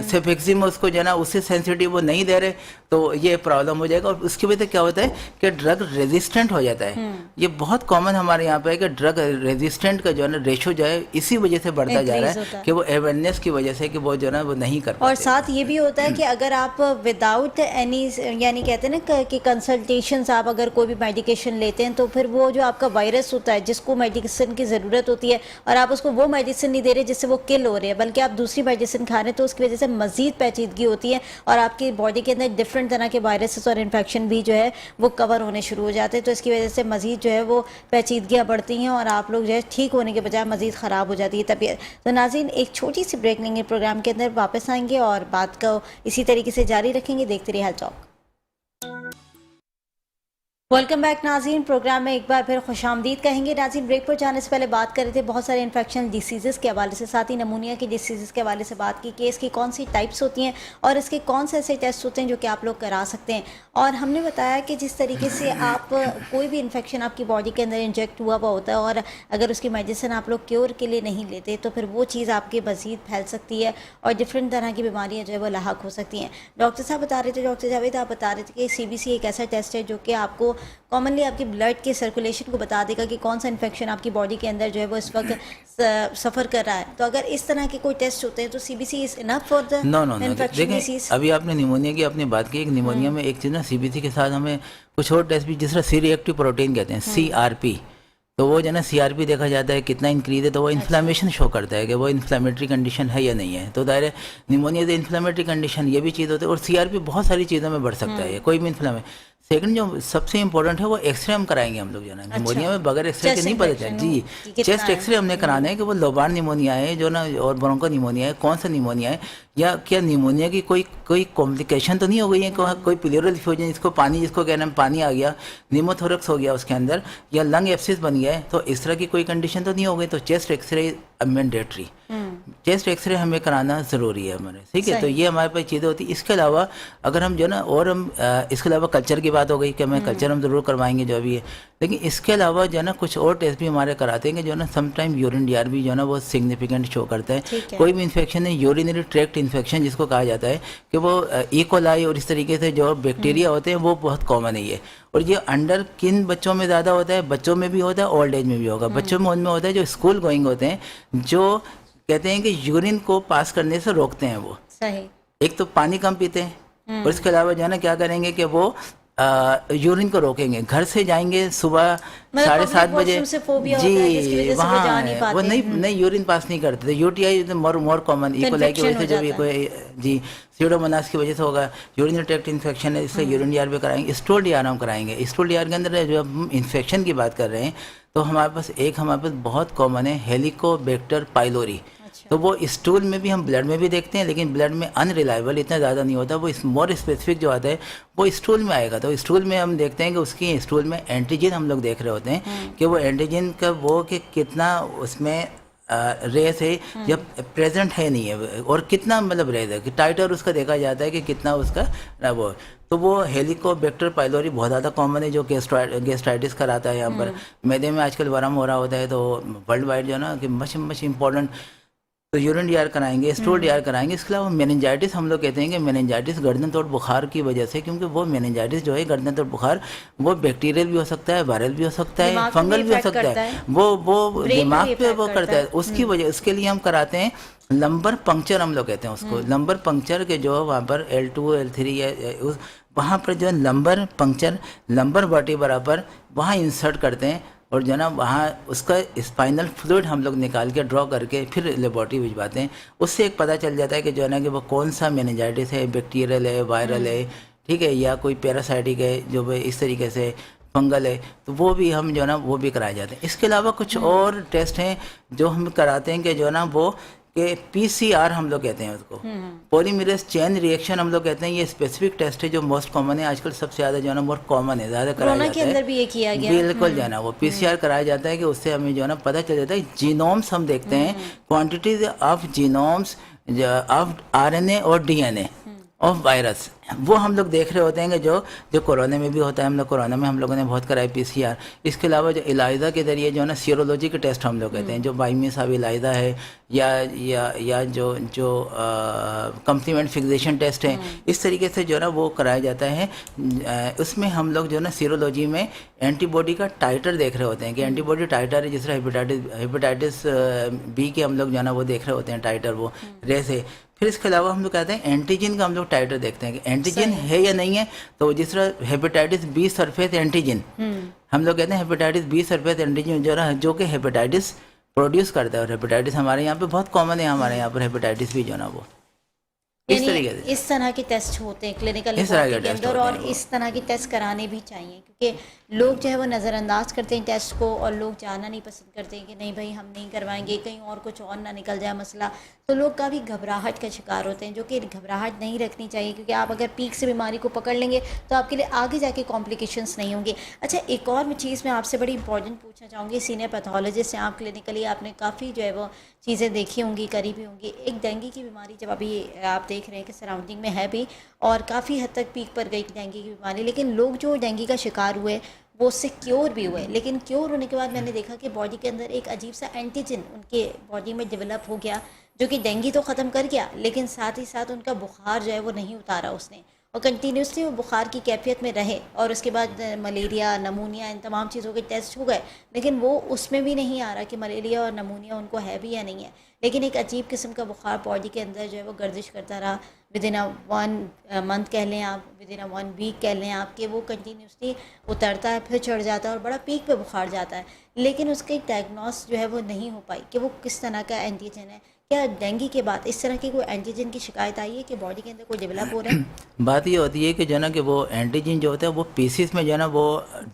सेफेक्सिम में उसको जो ना उससे सेंसिटिव वो नहीं दे रहे, तो ये प्रॉब्लम हो जाएगा। और उसकी वजह से क्या होता है कि ड्रग रेजिस्टेंट हो जाता है। ये बहुत कॉमन हमारे यहाँ पे है कि ड्रग रेजिस्टेंट का जो है ना रेशो जो है इसी वजह से बढ़ता जा रहा है कि वो अवेयरनेस की वजह से कि वो जो है ना वो नहीं कर पाते। और साथ ये भी होता है कि अगर आप विदाउट एनी, यानी कहते हैं ना कि कंसल्टेशंस, आप अगर कोई भी मेडिकेशन लेते हैं तो फिर वो जो आपका वायरस होता है जिसको मेडिसिन की ज़रूरत होती है और आप उसको वो मेडिसिन नहीं दे रहे जिससे वो किल हो रहे हैं, बल्कि आप दूसरी मेडिसिन खा रहे हैं, तो उसकी वजह से मज़ीद पेचीदगी होती है और आपकी बॉडी के अंदर डिफरेंट तरह के वायरसेस और इन्फेक्शन भी जो है वो कवर होने शुरू हो जाते हैं। तो इसकी वजह से मज़ीद जो है वो पेचीदगियाँ बढ़ती हैं और आप लोग जो है ठीक होने के बजाय मज़ीद ख़राब हो जाती है तबीयत। तो नाज़रीन, एक छोटी सी ब्रेक लेंगे, प्रोग्राम के अंदर वापस आएंगे और बात को इसी तरीके से जारी रखेंगे। देखते रहिए हेल्थ टॉक। वेलकम बैक नाज़रीन, प्रोग्राम में एक बार फिर खुशामदीद कहेंगे। नाज़रीन, ब्रेक पर जाने से पहले बात कर रहे थे बहुत सारे इन्फेक्शन डिसीज़ के हवाले से, साथ ही नमूनिया की डिसीज़ के हवाले से बात की कि इसकी कौन सी टाइप्स होती हैं और इसके कौन से ऐसे टेस्ट होते हैं जो कि आप लोग करा सकते हैं। और हमने बताया कि जिस तरीके से आप कोई भी इन्फेक्शन आपकी बॉडी के अंदर इंजेक्ट हुआ होता है और अगर उसकी मेडिसिन आप लोग क्योर के लिए नहीं लेते तो फिर वो चीज़ आपके मज़ीद फैल सकती है और डिफरेंट तरह की बीमारियाँ जो है वो लाहक हो सकती हैं। डॉक्टर साहब बता रहे थे, डॉक्टर जावेद आप बता रहे थे कि CBC एक ऐसा टेस्ट है जो कि आपको कॉमनली आपकी ब्लड के सर्कुलेशन को बता देगा कि कौन सा इन्फेक्शन आपकी बॉडी के अंदर जो है वो इस वक्त सफ़र कर रहा है। तो अगर इस तरह के कोई टेस्ट होते हैं तो CBC is enough for the infection disease. अभी आपने निमोनिया की अपनी बात की, एक निमोनिया में एक चीज़ ना CBC के साथ हमें कुछ और टेस्ट भी, जिस तरह सी रिएक्टिव प्रोटीन कहते हैं CRP, तो वो जो ना CRP देखा जाता है कितना इंक्रीज है, तो वो इन्फ्लामेशन शो करता है कि वो इन्फ्लामेटरी कंडीशन है या नहीं है। तो दायरे निमोनिया से इन्फ्लामेटरी कंडीशन ये भी चीज़ होती है और CRP बहुत सारी चीज़ों में बढ़ सकता है, कोई भी इन्फ्लामेशन। सेकंड जो सबसे इंपॉर्टेंट है वो एक्सरे हम कराएंगे हम लोग जो है निमोनिया में, बगैर एक्सरे के नहीं पता चला जी। चेस्ट एक्सरे हमने कराना है कि वो लोबार निमोनिया है जो ना और ब्रोंको निमोनिया है, कौन सा निमोनिया है, या क्या निमोनिया की कोई कॉम्प्लिकेशन तो नहीं हो गई है, कोई प्लेरल इफ्यूजन जिसको पानी जिसको कहना है पानी आ गया, निमोथोरक्स हो गया उसके अंदर, या लंग एब्सिस बन गया है, तो इस तरह की कोई कंडीशन तो नहीं हो गई। तो chest x ray mandatory, chest x ray हमें कराना ज़रूरी है हमारे, ठीक है। तो ये हमारे पास चीज़ें होती है। इसके अलावा अगर हम जो ना और हम इसके अलावा कल्चर की बात हो गई कि हमें कल्चर हम ज़रूर करवाएंगे जो भी है, लेकिन इसके अलावा जो है ना कुछ और टेस्ट भी हमारे कराते हैं कि जो ना समटाइम यूरिन DR भी जो है ना वो सिग्निफिकेंट शो करता है। कोई भी इन्फेक्शन है, यूरिनरी ट्रैक्ट इन्फेक्शन जिसको कहा जाता है कि वो E-coli और इस तरीके से जो बैक्टीरिया होते हैं वो बहुत कॉमन है ये, और ये अंडर किन बच्चों में ज़्यादा होता है, बच्चों में भी होता है, ओल्ड एज में भी होगा। बच्चों में उनमें होता है जो स्कूल गोइंग होते हैं, जो कहते हैं कि यूरिन को पास करने से रोकते हैं वो, सही। एक तो पानी कम पीते हैं और इसके अलावा जो है ना क्या करेंगे कि वो यूरिन को रोकेंगे, घर से जाएंगे सुबह 7:30 बजे जी, वहाँ वो नहीं यूरिन पास नहीं करते थे। UTI मोर कॉमन E-coli की वजह से, जब कोई जी स्यूडोमोनास की वजह से होगा, यूरिनरी ट्रैक्ट इन्फेक्शन है, इससे यूरिन DR भी कराएंगे, स्टूल DR हम कराएंगे। स्टूल DR के अंदर जब हम इन्फेक्शन की बात कर रहे हैं तो हमारे पास बहुत कॉमन है हेलिकोबैक्टर पाइलोरी। तो वो स्टूल में भी हम ब्लड में भी देखते हैं, लेकिन ब्लड में अनरिलायबल इतना ज़्यादा नहीं होता, वो मोर स्पेसिफिक जो आता है वो स्टूल में आएगा। तो स्टूल में हम देखते हैं कि उसकी स्टूल में एंटीजन हम लोग देख रहे होते हैं कि वो एंटीजन का वो कि कितना उसमें रेस है या प्रेजेंट है नहीं है, और कितना मतलब रेस है कि टाइटर उसका देखा जाता है कि कितना उसका वो, तो वो हेलिकोबैक्टर पाइलोरी बहुत ज़्यादा कॉमन है जो गेस्ट्राइटिस कराता है यहाँ पर। मैदे में आजकल वर्म हो रहा होता है, तो वर्ल्ड वाइड जो है ना कि मच इम्पोर्टेंट, तो यूरिन डीआर कराएंगे, स्टूल डीआर कराएंगे। इसके अलावा मेनिंजाइटिस, हम लोग कहते हैं कि मेनिंजाइटिस गर्दन तोड़ बुखार की वजह से, क्योंकि वो मेनिंजाइटिस जो है गर्दन तोड़ बुखार वो बैक्टीरियल भी हो सकता है, वायरल भी हो सकता है, फंगल भी हो सकता है, वो दिमाग पे वो करता है। उसकी वजह, उसके लिए हम कराते हैं लंबर पंक्चर, हम लोग कहते हैं उसको लंबर पंक्चर के, जो वहाँ पर L2 L3 या वहाँ पर जो है लंबर पंक्चर, लंबर वर्टिब्रा पर वहाँ इंसर्ट करते हैं, और जो है ना वहाँ उसका स्पाइनल फ्लूइड हम लोग निकाल के ड्रॉ करके फिर लेबोरेटरी भिजवाते हैं। उससे एक पता चल जाता है कि जो है ना कि वो कौन सा मेनिंजाइटिस है, बैक्टीरियल है, वायरल है, ठीक है, या कोई पैरासाइटिक है, जो इस तरीके से फंगल है, तो वो भी हम जो है ना वो भी कराए जाते हैं। इसके अलावा कुछ और टेस्ट हैं जो हम कराते हैं कि जो है ना वो कि PCR हम लोग कहते हैं उसको, पॉलीमरेज चेन रिएक्शन हम लोग कहते हैं। ये स्पेसिफिक टेस्ट है जो मोस्ट कॉमन है आजकल, सबसे ज़्यादा जो है ना मोस्ट कॉमन है, ज़्यादा कराया जाता है। के अंदर भी ये किया गया, बिल्कुल जो है ना वो PCR कराया जाता है कि उससे हमें जो है ना पता चल जाता है। जीनोम्स हम देखते हैं, quantities of genomes of RNA और DNA ऑफ वायरस, वो हम लोग देख रहे होते हैं कि जो कोरोना में भी होता है। हम लोग कोरोना में हम लोगों ने बहुत कराई PCR। इसके अलावा जो इलाइजा के जरिए जो है ना सीरोलॉजी के टेस्ट हम लोग कहते हैं, जो बाइमिस ऑफ इलाइजा है, या जो कम्प्लीमेंट फिक्सेशन टेस्ट है, इस तरीके से जो है ना वो कराया जाता है। उसमें हम लोग जो है ना सीरोलॉजी में एंटीबॉडी का टाइटर देख रहे होते हैं कि एंटीबॉडी टाइटर है, जिस तरह हेपेटाइटिस B के हम लोग जो है ना वो देख रहे होते हैं टाइटर, वो रेस है। फिर इसके अलावा हम लोग कहते हैं एंटीजन का हम लोग टाइटर देखते हैं कि एंटीजन है या नहीं है। तो जिस तरह हेपेटाइटिस B सरफेस एंटीजन, हम लोग कहते हैं हेपेटाइटिस B सरफेस एंटीजन जो कि हेपेटाइटिस प्रोड्यूस करता है, और हेपेटाइटिस हमारे यहाँ पे बहुत कॉमन है, हमारे यहाँ पर हेपेटाइटिस भी जो ना वो इस तरीके से इस तरह के टेस्ट होते हैं क्लिनिकल लेबोरेटरी के अंदर, और इस तरह के टेस्ट कराने भी चाहिए, क्योंकि लोग जो है वो नज़रअंदाज करते हैं टेस्ट को, और लोग जाना नहीं पसंद करते हैं कि नहीं भाई हम नहीं करवाएंगे, कहीं और कुछ और ना निकल जाए मसला। तो लोग काफ़ी घबराहट का शिकार होते हैं, जो कि घबराहट नहीं रखनी चाहिए, क्योंकि आप अगर पीक से बीमारी को पकड़ लेंगे तो आपके लिए आगे जाके कॉम्प्लिकेशंस नहीं होंगे। अच्छा, एक और चीज़ मैं आपसे बड़ी इंपॉर्टेंट पूछना चाहूँगी, सीनियर पैथोलॉजिस्ट हैं आप, क्लिनिकली आपने काफ़ी जो है वो चीज़ें देखी होंगी, करी भी होंगी। एक डेंगू की बीमारी जब अभी आप देख रहे हैं कि सराउंडिंग में है भी, और काफ़ी हद तक पीक पर गई डेंगू की बीमारी, लेकिन लोग जो डेंगू का शिकार हुए वो उससे क्योर भी हुए, लेकिन क्योर होने के बाद मैंने देखा कि बॉडी के अंदर एक अजीब सा एंटीजन उनके बॉडी में डेवलप हो गया, जो कि डेंगू तो ख़त्म कर गया, लेकिन साथ ही साथ उनका बुखार जो है वो नहीं उतारा उसने, और कंटिन्यूसली वो बुखार की कैफियत में रहे। और उसके बाद मलेरिया, नमूनिया, इन तमाम चीज़ों के टेस्ट हो गए, लेकिन वो उसमें भी नहीं आ रहा कि मलेरिया और नमूनिया उनको है भी या नहीं है, लेकिन एक अजीब किस्म का बुखार बॉडी के अंदर जो है वो गर्दिश करता रहा। विदिन 1 मंथ कह लें आप, विदिन 1 वीक कह लें आप, कि वो कंटिन्यूसली उतरता है, फिर चढ़ जाता है और बड़ा पीक पे बुखार जाता है, लेकिन उसकी डायग्नोस जो है वो नहीं हो पाई कि वो किस तरह का एंटीजन है। क्या डेंगू के बाद इस तरह की कोई एंटीजन की शिकायत आई है कि बॉडी के अंदर कोई डेवलप हो रहा है? बात ये होती है कि जो है ना कि वो एंटीजन जो होता है वो पीसीस में जो है ना वो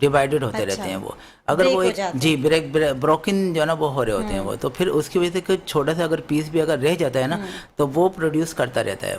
डिवाइडेड होते रहते हैं। वो अगर वो एक ब्रोकन जो है ना वो हो रहे होते हैं वो, तो फिर उसकी वजह से कुछ छोटा सा अगर पीस भी अगर रह जाता है ना तो वो प्रोड्यूस करता रहता है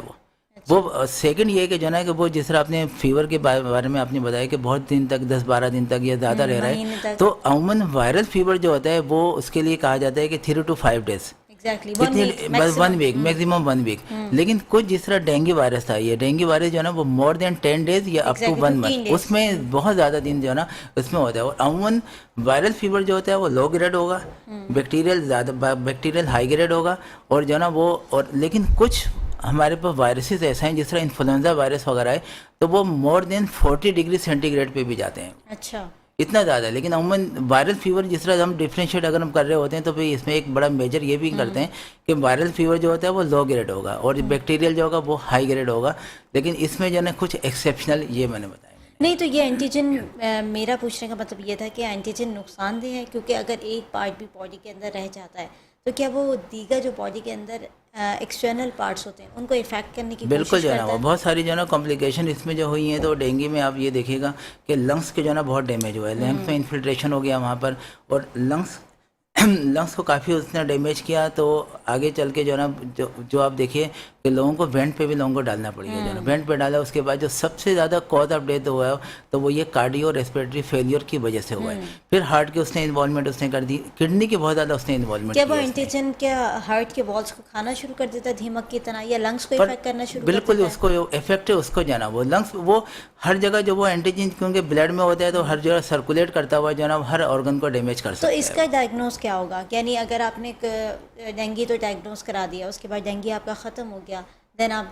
वो सेकंड ये है कि जो है कि वो जिस तरह आपने फीवर के बारे में आपने बताया कि बहुत दिन तक 10-12 दिन तक या ज़्यादा रह रहा है, तो अमूमन वायरल फीवर जो होता है वो उसके लिए कहा जाता है कि 3 to 5 डेज, बस 1 वीक, मैक्सिमम 1 वीक। लेकिन कुछ जिस तरह डेंगू वायरस था, ये डेंगू वायरस जो है ना वो मोर देन 10 डेज या अप टू 1 मंथ, उसमें बहुत ज़्यादा दिन जो है ना उसमें होता है। और अमूमन वायरल फीवर जो होता है वो लो ग्रेड होगा, बैक्टीरियल हाई ग्रेड होगा, और जो है ना वो और लेकिन कुछ हमारे पास वायरसेस ऐसे हैं जिस तरह इन्फ्लुएंजा वायरस वगैरह है, तो वो मोर देन 40 डिग्री सेंटीग्रेड पे भी जाते हैं। अच्छा, इतना ज़्यादा। लेकिन अमूमन वायरल फीवर जिस तरह हम डिफ्रेंशिएट अगर हम कर रहे होते हैं तो फिर इसमें एक बड़ा मेजर ये भी करते हैं कि वायरल फीवर जो होता है वो लो ग्रेड होगा और बैक्टीरियल जो होगा वो हाई ग्रेड होगा। लेकिन इसमें जो है कुछ एक्सेप्शनल ये मैंने बताया नहीं। तो ये एंटीजन, मेरा पूछने का मतलब ये था कि एंटीजन नुकसानदेह है, क्योंकि अगर एक पार्ट भी बॉडी के अंदर रह जाता है तो क्या वो दीगर जो बॉडी के अंदर एक्सटर्नल पार्ट्स होते हैं उनको इफेक्ट करने की बिल्कुल जो है ना बहुत सारी जो है ना कॉम्प्लिकेशन इसमें जो हुई हैं। तो डेंगू में आप ये देखिएगा कि लंग्स के जो है ना बहुत डैमेज हुआ है, लंग्स में इन्फिल्ट्रेशन हो गया वहाँ पर, और लंग्स को काफ़ी उसने डैमेज किया। तो आगे चल के जो है ना जो आप देखिए कि लोगों को वेंट पे भी लोगों को डालना पड़ेगा जो ना वेंट पे डाला उसके बाद जो सबसे ज़्यादा कॉज ऑफ डेथ हुआ है तो वो ये कार्डियो रेस्पिरेटरी फेलियर की वजह से हुआ है। फिर हार्ट की उसने इन्वॉल्वमेंट उसने कर दी, किडनी की बहुत ज़्यादा उसने इन्वॉल्वमेंट क्या वो किया। एंटीजन क्या हार्ट के वॉल्स को खाना शुरू कर देता है धीमक की तरह, या लंग्स को पर इफेक्ट करना शुरू कर बिल्कुल देता है? उसको इफेक्ट है उसको जाना वो लंग्स वो हर जगह जो वो एंटीजन क्योंकि ब्लड में होता है तो हर जगह सर्कुलेट करता हुआ जो ना हर ऑर्गन को डैमेज कर तो सकता है। इसका डायग्नोस क्या होगा? यानी अगर आपने डेंगू तो डायग्नोस करा दिया, उसके बाद डेंगू आपका ख़त्म हो गया, देन आप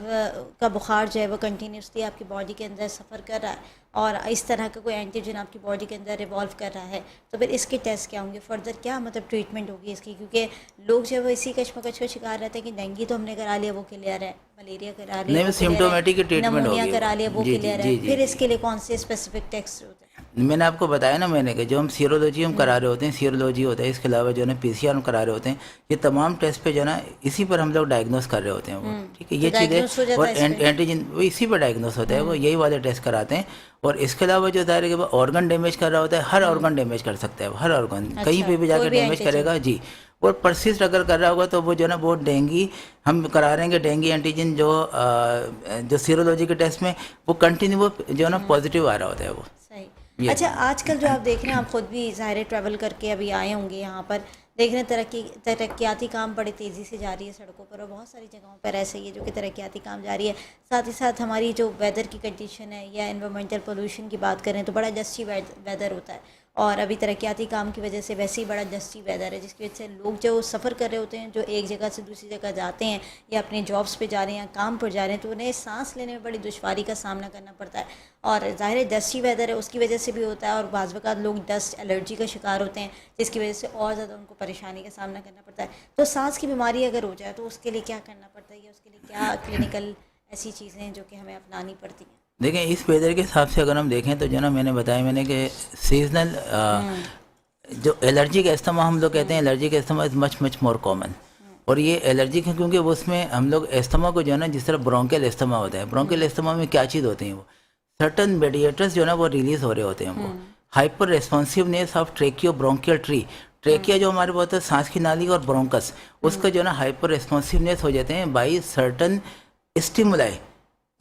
का बुखार जो है वो कंटिन्यूसली आपकी बॉडी के अंदर सफ़र कर रहा है और इस तरह का कोई एंटीजन आपकी बॉडी के अंदर रिवॉल्व कर रहा है, तो फिर इसके टेस्ट क्या होंगे, फर्दर क्या मतलब ट्रीटमेंट होगी इसकी? क्योंकि लोग जो है वो इसी कश्मकश का शिकार रहते हैं कि डेंगू तो हमने करा लिया वो क्लियर है, मलेरिया करा लिया नहीं, सिम्टोमेटिक ट्रीटमेंट नमोनिया होगी करा लिया वो जी, क्लियर जी, है, जी, फिर जी। इसके लिए कौन से स्पेसिफिक टेस्ट होते हैं? मैंने आपको बताया ना मैंने कि जो हम सीरोलॉजी हम करा रहे होते हैं, सीरोलॉजी होता है, इसके अलावा जो है पीसीआर हम करा रहे होते हैं, ये तमाम टेस्ट पे जो है ना इसी पर हम लोग डायग्नोस कर रहे होते हैं वो, ठीक है, ये तो diagnose हो चीज़ें जाता और है इस पे? एंटीजन वो इसी पर डायग्नोस होता है, वो यही वाले टेस्ट कराते हैं। और इसके अलावा जो दायरे के बाद ऑर्गन डैमेज कर रहा होता है, हर ऑर्गन डैमेज कर सकता है, हर ऑर्गन कहीं पे भी कोई जाकर भी डैमेज antigen। करेगा जी। और परसिस्ट अगर कर रहा होगा तो वो जो है ना वो डेंगी हम करा रहे हैं, डेंगी एंटीजन जो सीरोलॉजी के टेस्ट में वो कंटिन्यू वो जो है ना पॉजिटिव आ रहा होता है वो। सही। ये अच्छा, आजकल जो आप देख रहे हैं, आप खुद भी ज़ाहिर ट्रैवल करके अभी आए होंगे यहाँ पर, देख रहे हैं तरक्याती काम बड़े तेज़ी से जारी है सड़कों पर, और बहुत सारी जगहों पर ऐसे ही है जो कि तरक्याती काम जारी है। साथ ही साथ हमारी जो वेदर की कंडीशन है या एनवायरमेंटल पोल्यूशन की बात करें तो बड़ा डस्टी वेदर होता है, और अभी तरक्याती काम की वजह से वैसे ही बड़ा डस्टी वेदर है, जिसकी वजह से लोग जो सफ़र कर रहे होते हैं, जो एक जगह से दूसरी जगह जाते हैं या अपने जॉब्स पे जा रहे हैं या काम पर जा रहे हैं, तो उन्हें सांस लेने में बड़ी दुश्वारी का सामना करना पड़ता है। और ज़ाहिर है डस्टी वेदर है उसकी वजह से भी होता है, और बाज़ वक़्त लोग डस्ट एलर्जी का शिकार होते हैं, जिसकी वजह से और ज़्यादा उनको परेशानी का सामना करना पड़ता है। तो सांस की बीमारी अगर हो जाए तो उसके लिए क्या करना पड़ता है, या उसके लिए क्या क्लिनिकल ऐसी चीज़ें हैं जो कि हमें अपनानी पड़ती हैं? देखें इस वेदर के हिसाब से अगर हम देखें तो जो ना मैंने बताया मैंने कि सीजनल जो एलर्जी का इस्तेमाल हम लोग कहते हैं, एलर्जी का इस्तेमाल is much much more common. और ये एलर्जी है क्योंकि वो उसमें हम लोग इस्तेमाल को जो है ना जिस तरह ब्रोंकियल इस्तेमाल होता है, ब्रोंकियल इस्तेमाल में क्या चीज़ होती है, वो सर्टन मेडिएटर्स जो है ना वो रिलीज हो रहे होते हैं, वो hyper responsiveness of ट्रेकियो bronchial tree, trachea जो हमारे बहुत सांस की नाली और ब्रोंकस उसका जो है ना हाइपर रेस्पॉन्सिवनेस हो जाते हैं बाई सर्टन स्टिमुलाई।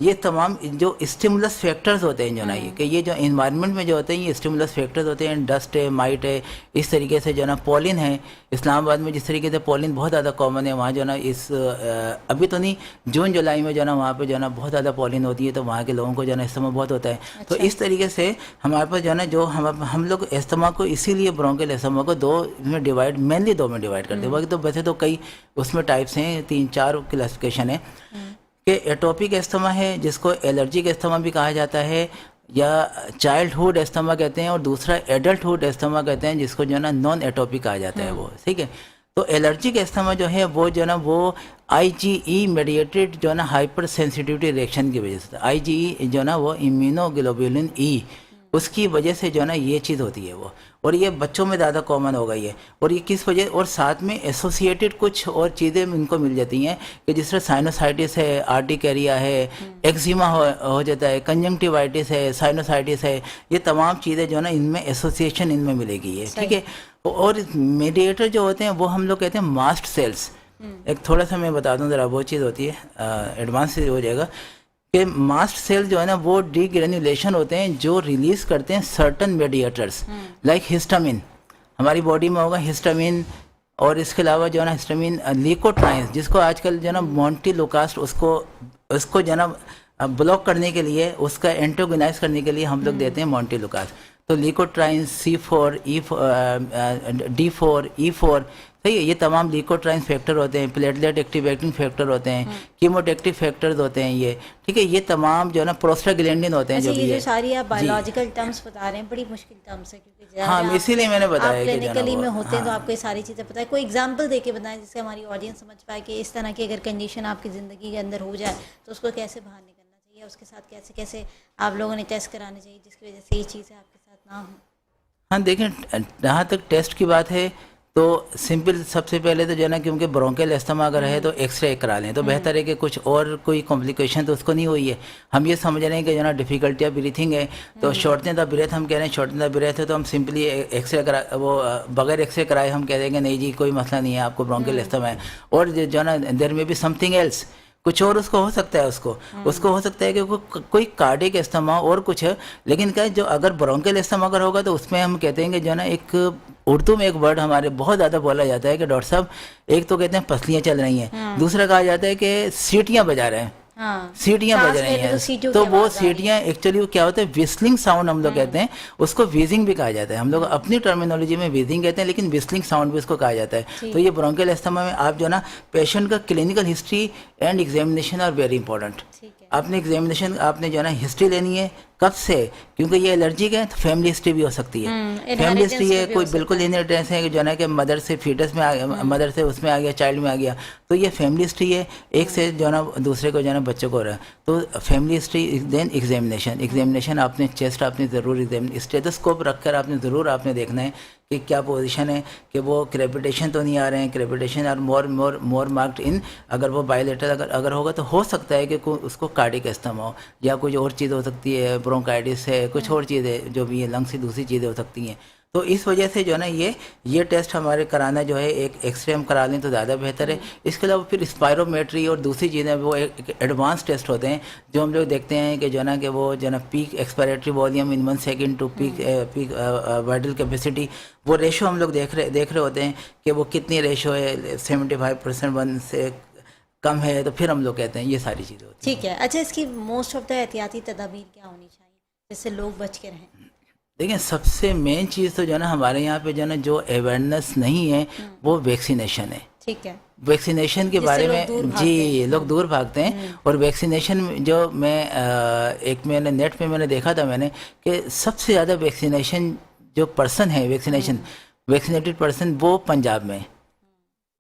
ये तमाम जो स्टिमुलस फैक्टर्स होते हैं जो ना ये कि ये जो इन्वायरमेंट में जो होते हैं ये स्टिमुलस फैक्टर्स होते हैं, डस्ट है, माइट है, इस तरीके से जो ना पॉलिन है। इस्लामाबाद में जिस तरीके से पॉलिन बहुत ज़्यादा कॉमन है, वहाँ जो ना इस अभी तो नहीं, जून जुलाई में जो ना वहाँ पे जो ना बहुत ज़्यादा पॉलिन होती है, तो वहाँ के लोगों को जो ना इस्तेमाल बहुत होता है। तो इस तरीके से हमारे पास जो है ना जो हम लोग इस्तेमाल को इसीलिए ब्रोंकियल इस्तेमाल को मेनली दो में डिवाइड करते हैं। बाकी तो वैसे तो कई उसमें टाइप्स हैं, 3-4 क्लासिफिकेशन है कि एटोपिक अस्थमा है जिसको एलर्जी का अस्थमा भी कहा जाता है, या चाइल्डहुड अस्थमा कहते हैं, और दूसरा एडल्टहुड अस्थमा कहते हैं जिसको जो है ना नॉन एटोपिक कहा जाता है वो, ठीक है। तो एलर्जिक अस्थमा जो है वो जो है ना वो IgE मेडिएटेड जो है ना हाइपर सेंसिटिविटी रिएक्शन की वजह से, IgE जो है ना वो इम्यूनोग्लोबुलिन E उसकी वजह से जो है ना ये चीज़ होती है वो, और ये बच्चों में ज़्यादा कॉमन हो गई है। और ये किस वजह, और साथ में एसोसिएटेड कुछ और चीज़ें इनको मिल जाती हैं कि जिस तरह साइनोसाइटिस है, आर्टिकेरिया है, एक्जिमा हो जाता है, कंजंक्टिवाइटिस है, साइनोसाइटिस है, ये तमाम चीज़ें जो है ना इनमें एसोसिएशन इनमें मिलेगी है, ठीक है। और मेडिएटर जो होते हैं वो हम लोग कहते हैं मास्ट सेल्स। एक थोड़ा सा मैं बता दूँ ज़रा, वो चीज़ होती है एडवांस से हो जाएगा कि मास्ट सेल जो है ना वो डीग्रेन्युलेशन होते हैं जो रिलीज करते हैं सर्टन मेडिएटर्स लाइक हिस्टामिन, हमारी बॉडी में होगा हिस्टामिन, और इसके अलावा जो है ना हिस्टामिन ल्यूकोट्राइन्स, जिसको आजकल जो है ना मोंटेलुकास्ट उसको जो है ना ब्लॉक करने के लिए, उसका एंटागोनाइज करने के लिए हम लोग देते हैं मोंटेलुकास्ट। तो ल्यूकोट्राइन्स C4 D4 E4, सही है, ये तमाम ल्यूकोट्राइन फैक्टर होते हैं, प्लेटलेट एक्टिवेटिंग फैक्टर होते हैं, कीमोटेक्टिव फैक्टर्स होते हैं ये, ठीक है। ये तमाम जो है ना प्रोस्टाग्लैंडिन होते हैं। अच्छा, जो ये भी जो सारी आप बायोलॉजिकल टर्म्स बता रहे हैं बड़ी मुश्किल टर्म्स है, क्योंकि हाँ इसीलिए मैंने बताया कि क्लिनिकली में होते हैं तो आपको ये सारी चीज़ें पता है। कोई एग्जांपल देके बताएं जिससे हमारी ऑडियंस समझ पाए कि इस तरह की अगर कंडीशन आपकी ज़िंदगी के अंदर हो जाए तो उसको कैसे बाहर निकलना चाहिए, उसके साथ कैसे कैसे आप लोगों ने टेस्ट कराने चाहिए जिसकी वजह से ये चीज़ें आपके साथ ना हो। हाँ देखें, जहाँ तक टेस्ट की बात है तो सिंपल सबसे पहले तो जो है ना, क्योंकि ब्रोंकियल अस्थमा अगर है तो एक्सरे करा लें तो बेहतर है कि कुछ और कोई कॉम्प्लिकेशन तो उसको नहीं हुई है। हम ये समझ रहे हैं कि जो है ना डिफिकल्टी ऑफ ब्रीथिंग है, तो शॉर्टनेस ऑफ ब्रेथ हम कह रहे हैं, शॉर्टनेस ऑफ ब्रेथ है तो हम सिंपली एक्सरे करा, वो बगैर एक्सरे कराए हम कह देंगे नहीं जी कोई मसला नहीं है, आपको ब्रोंकियल अस्थमा है। और जो है ना देयर में भी समथिंग एल्स, कुछ और उसको हो सकता है, उसको हो सकता है कि कोई कार्डियक अस्थमा और कुछ है। लेकिन क्या जो अगर ब्रोंकियल अस्थमा अगर होगा तो उसमें हम कहते हैं कि जो है ना, एक उर्दू में एक वर्ड हमारे बहुत ज़्यादा बोला जाता है कि डॉक्टर साहब, एक तो कहते हैं पसलियाँ चल रही हैं, दूसरा कहा जाता है कि सीटियाँ बजा रहे हैं, सीटियाँ बज रही हैं। तो वो सीटियाँ एक्चुअली क्या होता है, विस्लिंग साउंड हम लोग कहते हैं उसको, वीजिंग भी कहा जाता है। हम लोग अपनी टर्मिनोलॉजी में वीजिंग कहते हैं, लेकिन विस्लिंग साउंड भी उसको कहा जाता है। तो ये ब्रोंकियल अस्थमा में आप जो ना पेशेंट का clinical history and examination are very important. आपने एग्जामिनेशन, आपने जो है ना हिस्ट्री लेनी है, कब से, क्योंकि ये एलर्जिक है तो फैमिली हिस्ट्री भी हो सकती है। फैमिली हिस्ट्री है, कोई बिल्कुल इनहेरिटेंस है कि जो है ना कि मदर से फीटस में आ गया, मदर से उसमें आ गया, चाइल्ड में आ गया, तो ये फैमिली हिस्ट्री है। एक से जो है ना दूसरे को जो है ना बच्चों को हो रहा है, तो फैमिली हिस्ट्री, देन एग्जामिनेशन आपने चेस्ट आपने ज़रूर स्टेथोस्कोप रखकर आपने ज़रूर आपने देखना है कि क्या पोजीशन है, कि वो क्रेपिटेशन तो नहीं आ रहे हैं, crepitation are more marked in, अगर वो बायोलेटरल अगर होगा तो हो सकता है कि उसको कार्डियक अस्थमा हो, या कुछ और चीज़ हो सकती है, ब्रोंकाइटिस है, कुछ और चीज़ें जो भी है, लंग्स की दूसरी चीज़ें हो सकती हैं। तो इस वजह से जो है ना ये टेस्ट हमारे कराना जो है, एक एक्सरे हम करा लें तो ज़्यादा बेहतर है। इसके अलावा फिर स्पायरोमेट्री और दूसरी चीज़ें, वो एक एडवांस टेस्ट होते हैं जो हम लोग देखते हैं कि जो है ना कि वो जो है ना peak expiratory volume in 1 second to peak vital capacity, वो रेशो हम लोग देख रहे होते हैं कि वो कितनी रेशो है, 75% 1 से कम है, तो फिर हम लोग कहते हैं ये सारी चीज़ें होती हैं। ठीक है। अच्छा, इसकी मोस्ट ऑफ द एहतियाती तदाबीर क्या होनी चाहिए जिससे लोग बच के रहें? देखिए, सबसे मेन चीज़ तो जो है ना हमारे यहाँ पे जो है ना जो अवेयरनेस नहीं है वो वैक्सीनेशन है। ठीक है। वैक्सीनेशन के बारे में जी लोग दूर भागते हैं। और वैक्सीनेशन जो एक मैंने नेट पे मैंने देखा था मैंने कि सबसे ज़्यादा वैक्सीनेशन जो पर्सन है, वैक्सीनेटेड पर्सन वो पंजाब में,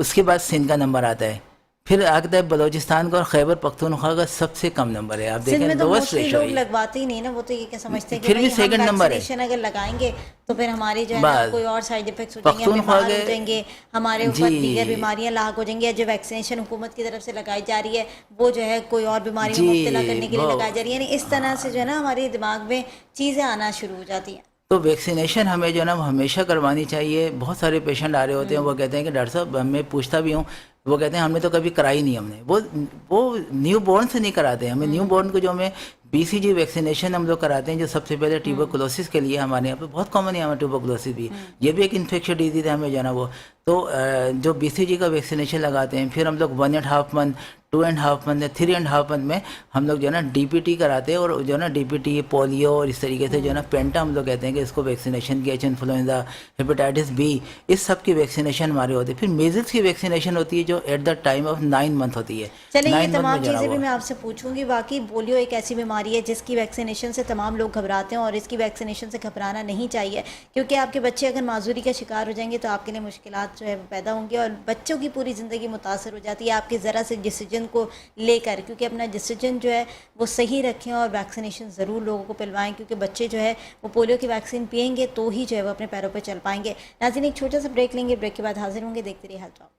उसके बाद सिंध का नंबर आता है, फिर आता है बलोचिस्तान का और खैबर पख्तूनख्वा का सबसे कम नंबर है। आप देखें लोएस्ट रेशो है। लगवाते ही नहीं ना, वो तो ये क्या समझते हैं कि फिर भी सेकंड नंबर है। अगर लगाएंगे तो फिर हमारी जो है ना कोई और साइड इफेक्ट्स हो जाएंगे, हम बीमार हो जाएंगे, हमारे ऊपर दीगर बीमारियां लाग हो जाएंगी। जो वैक्सीनेशन हुकूमत की तरफ से लगाई जा रही है वो जो है कोई और बीमारी में मुब्तला करने के लिए लगाई जा रही है। यानी इस तरह से जो है ना हमारे दिमाग में चीज़ें आना शुरू हो जाती हैं। तो वैक्सीनेशन हमें जो है ना हमेशा करवानी चाहिए। बहुत सारे पेशेंट आ रहे होते हैं, वो कहते हैं कि डॉक्टर साहब, मैं पूछता भी हूँ, वो कहते हैं हमने तो कभी कराई नहीं, हमने वो न्यू बॉर्न से नहीं कराते। हमें न्यू बॉर्न को जो हमें BCG वैक्सीनेशन हम लोग कराते हैं, जो सबसे पहले ट्यूबरकुलोसिस के लिए हमारे यहाँ पे बहुत कॉमन है, हमारे ट्यूबरकुलोसिस भी, ये भी एक इन्फेक्शन डिजीज है हमें जो है ना वो। तो जो BCG का वैक्सीनेशन लगाते हैं, फिर हम लोग 1.5 मंथ, 2.5 मंथ, 3.5 मंथ में हम लोग जो है ना DPT कराते हैं। और जो है ना DPT, पोलियो और इस तरीके से जो है ना पेंटा हम लोग कहते हैं कि इसको वैक्सीनेशन की, इन्फ्लुएंजा, हेपेटाइटिस B, इस सब की वैक्सीनेशन हमारे होती है। फिर मेजल्स की वैक्सीनेशन होती है जो at the time of 9 month होती है। चलिए, ये तमाम चीज़ें भी मैं आपसे पूछूंगी। बाकी पोलियो एक ऐसी बीमारी है जिसकी वैक्सीनेशन से तमाम लोग घबराते हैं, और इसकी वैक्सीनेशन से घबराना नहीं चाहिए, क्योंकि आपके बच्चे अगर माजूरी का शिकार हो जाएंगे तो आपके लिए मुश्किलात जो है पैदा होंगी, और बच्चों की पूरी ज़िंदगी मुतासर हो जाती है आपके ज़रा से डिसीजन को लेकर। क्योंकि अपना डिसीजन जो है वो सही रखें और वैक्सीनेशन ज़रूर लोगों को पिलवाएं, क्योंकि बच्चे जो है वो पोलियो की वैक्सीन पिएंगे तो ही जो है वो अपने पैरों पर चल पाएंगे। नाज़रीन, एक छोटा सा ब्रेक लेंगे, ब्रेक के बाद हाजिर होंगे। देखते रहिए हेल्थ टॉक।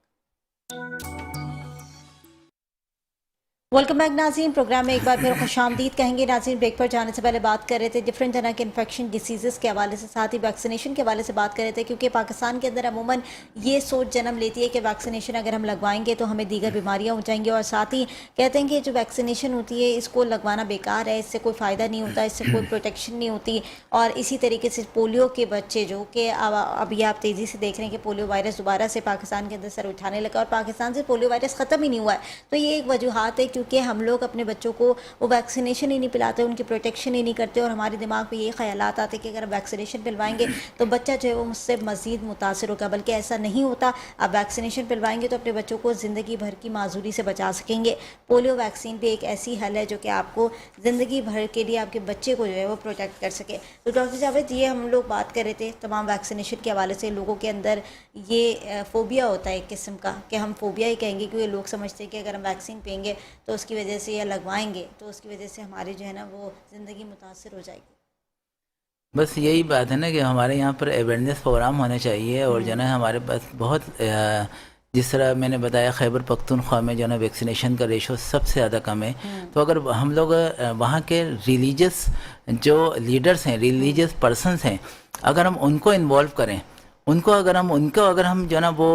वेलकम बैक नाज़रीन, प्रोग्राम में एक बार फिर खुशामदीद कहेंगे। नाज़रीन, ब्रेक पर जाने से पहले बात कर रहे थे डिफरेंट तरह के इन्फेक्शन डिसीज़ के हवाले से, साथ ही वैक्सीनेशन के हवाले से बात कर रहे थे, क्योंकि पाकिस्तान के अंदर अमूमन ये सोच जन्म लेती है कि वैक्सीनेशन अगर हम लगवाएंगे तो हमें दीगर बीमारियां हो जाएंगी, और साथ ही कहते हैं कि जो वैक्सीनेशन होती है इसको लगवाना बेकार है, इससे कोई फ़ायदा नहीं होता, इससे कोई प्रोटेक्शन नहीं होती। और इसी तरीके से पोलियो के बच्चे जो कि अभी आप तेज़ी से देख रहे हैं कि पोलियो वायरस दोबारा से पाकिस्तान के अंदर सर उठाने लगा, और पाकिस्तान से पोलियो वायरस ख़त्म ही नहीं हुआ है। तो ये एक वजूहत है, क्योंकि हम लोग अपने बच्चों को वो वैक्सीनेशन ही नहीं पिलाते, उनकी प्रोटेक्शन ही नहीं करते, और हमारे दिमाग में ये ख्यालात आते कि अगर हम वैक्सीनेशन पिलवाएंगे तो बच्चा जो है वो मुझसे मज़ीद मुतासर होगा। बल्कि ऐसा नहीं होता, आप वैक्सीनेशन पिलवाएंगे तो अपने बच्चों को ज़िंदगी भर की माजूरी से बचा सकेंगे। पोलियो वैक्सीन भी एक ऐसी हल है जो कि आपको ज़िंदगी भर के लिए आपके बच्चे को जो है वो प्रोटेक्ट कर सके। तो डॉक्टर जावेद, ये हम लोग बात कर रहे थे तमाम वैक्सीनेशन के हवाले से। लोगों के अंदर ये फ़ोबिया होता है एक किस्म का, कि हम फ़ोबिया ही कहेंगे, क्योंकि लोग समझते हैं कि अगर हम वैक्सीन पिएंगे तो उसकी वजह से, या लगवाएंगे तो उसकी वजह से हमारी जो है ना वो ज़िंदगी मुतासर हो जाएगी। बस यही बात है ना कि हमारे यहाँ पर अवेयरनेस प्रोग्राम होने चाहिए। और जो है ना हमारे पास बहुत जिस तरह मैंने बताया, खैबर पख्तूनख्वा में जो है ना वैक्सीनेशन का रेशो सबसे ज़्यादा कम है। तो अगर हम लोग वहाँ के रिलीजियस जो लीडर्स हैं, रिलीजियस पर्सनस हैं, अगर हम उनको इन्वॉल्व करें उनको अगर हम जो है ना वो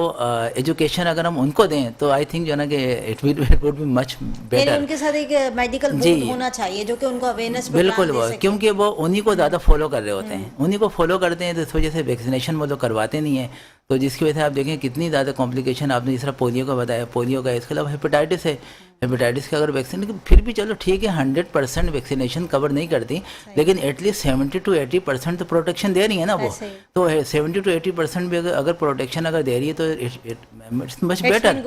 एजुकेशन अगर हम उनको दें तो आई थिंक जो है ना कि इट वुड बी मच यानी बेटर। उनके साथ एक मेडिकल जी। बोर्ड होना चाहिए जो कि उनको अवेयरनेस बिल्कुल वो, क्योंकि वो उन्हीं को ज़्यादा फॉलो कर रहे होते हैं, उन्हीं को फॉलो करते हैं, तो इस वजह से वैक्सीनेशन वो लोग करवाते नहीं हैं, तो जिसकी वजह से आप देखें कितनी ज़्यादा कॉम्प्लिकेशन, आपने जिस तरह पोलियो का बताया, पोलियो का, इसके अलावा हेपेटाइटिस है, हेपेटाइटिस का अगर वैक्सीन, फिर भी चलो ठीक है 100% वैक्सीनेशन कवर नहीं करती, लेकिन एटलीस्ट 70 to 80% तो प्रोटेक्शन दे रही है ना वो, तो 70 to 80% भी अगर प्रोटेक्शन अगर दे रही है तो इट्स मच बेटर,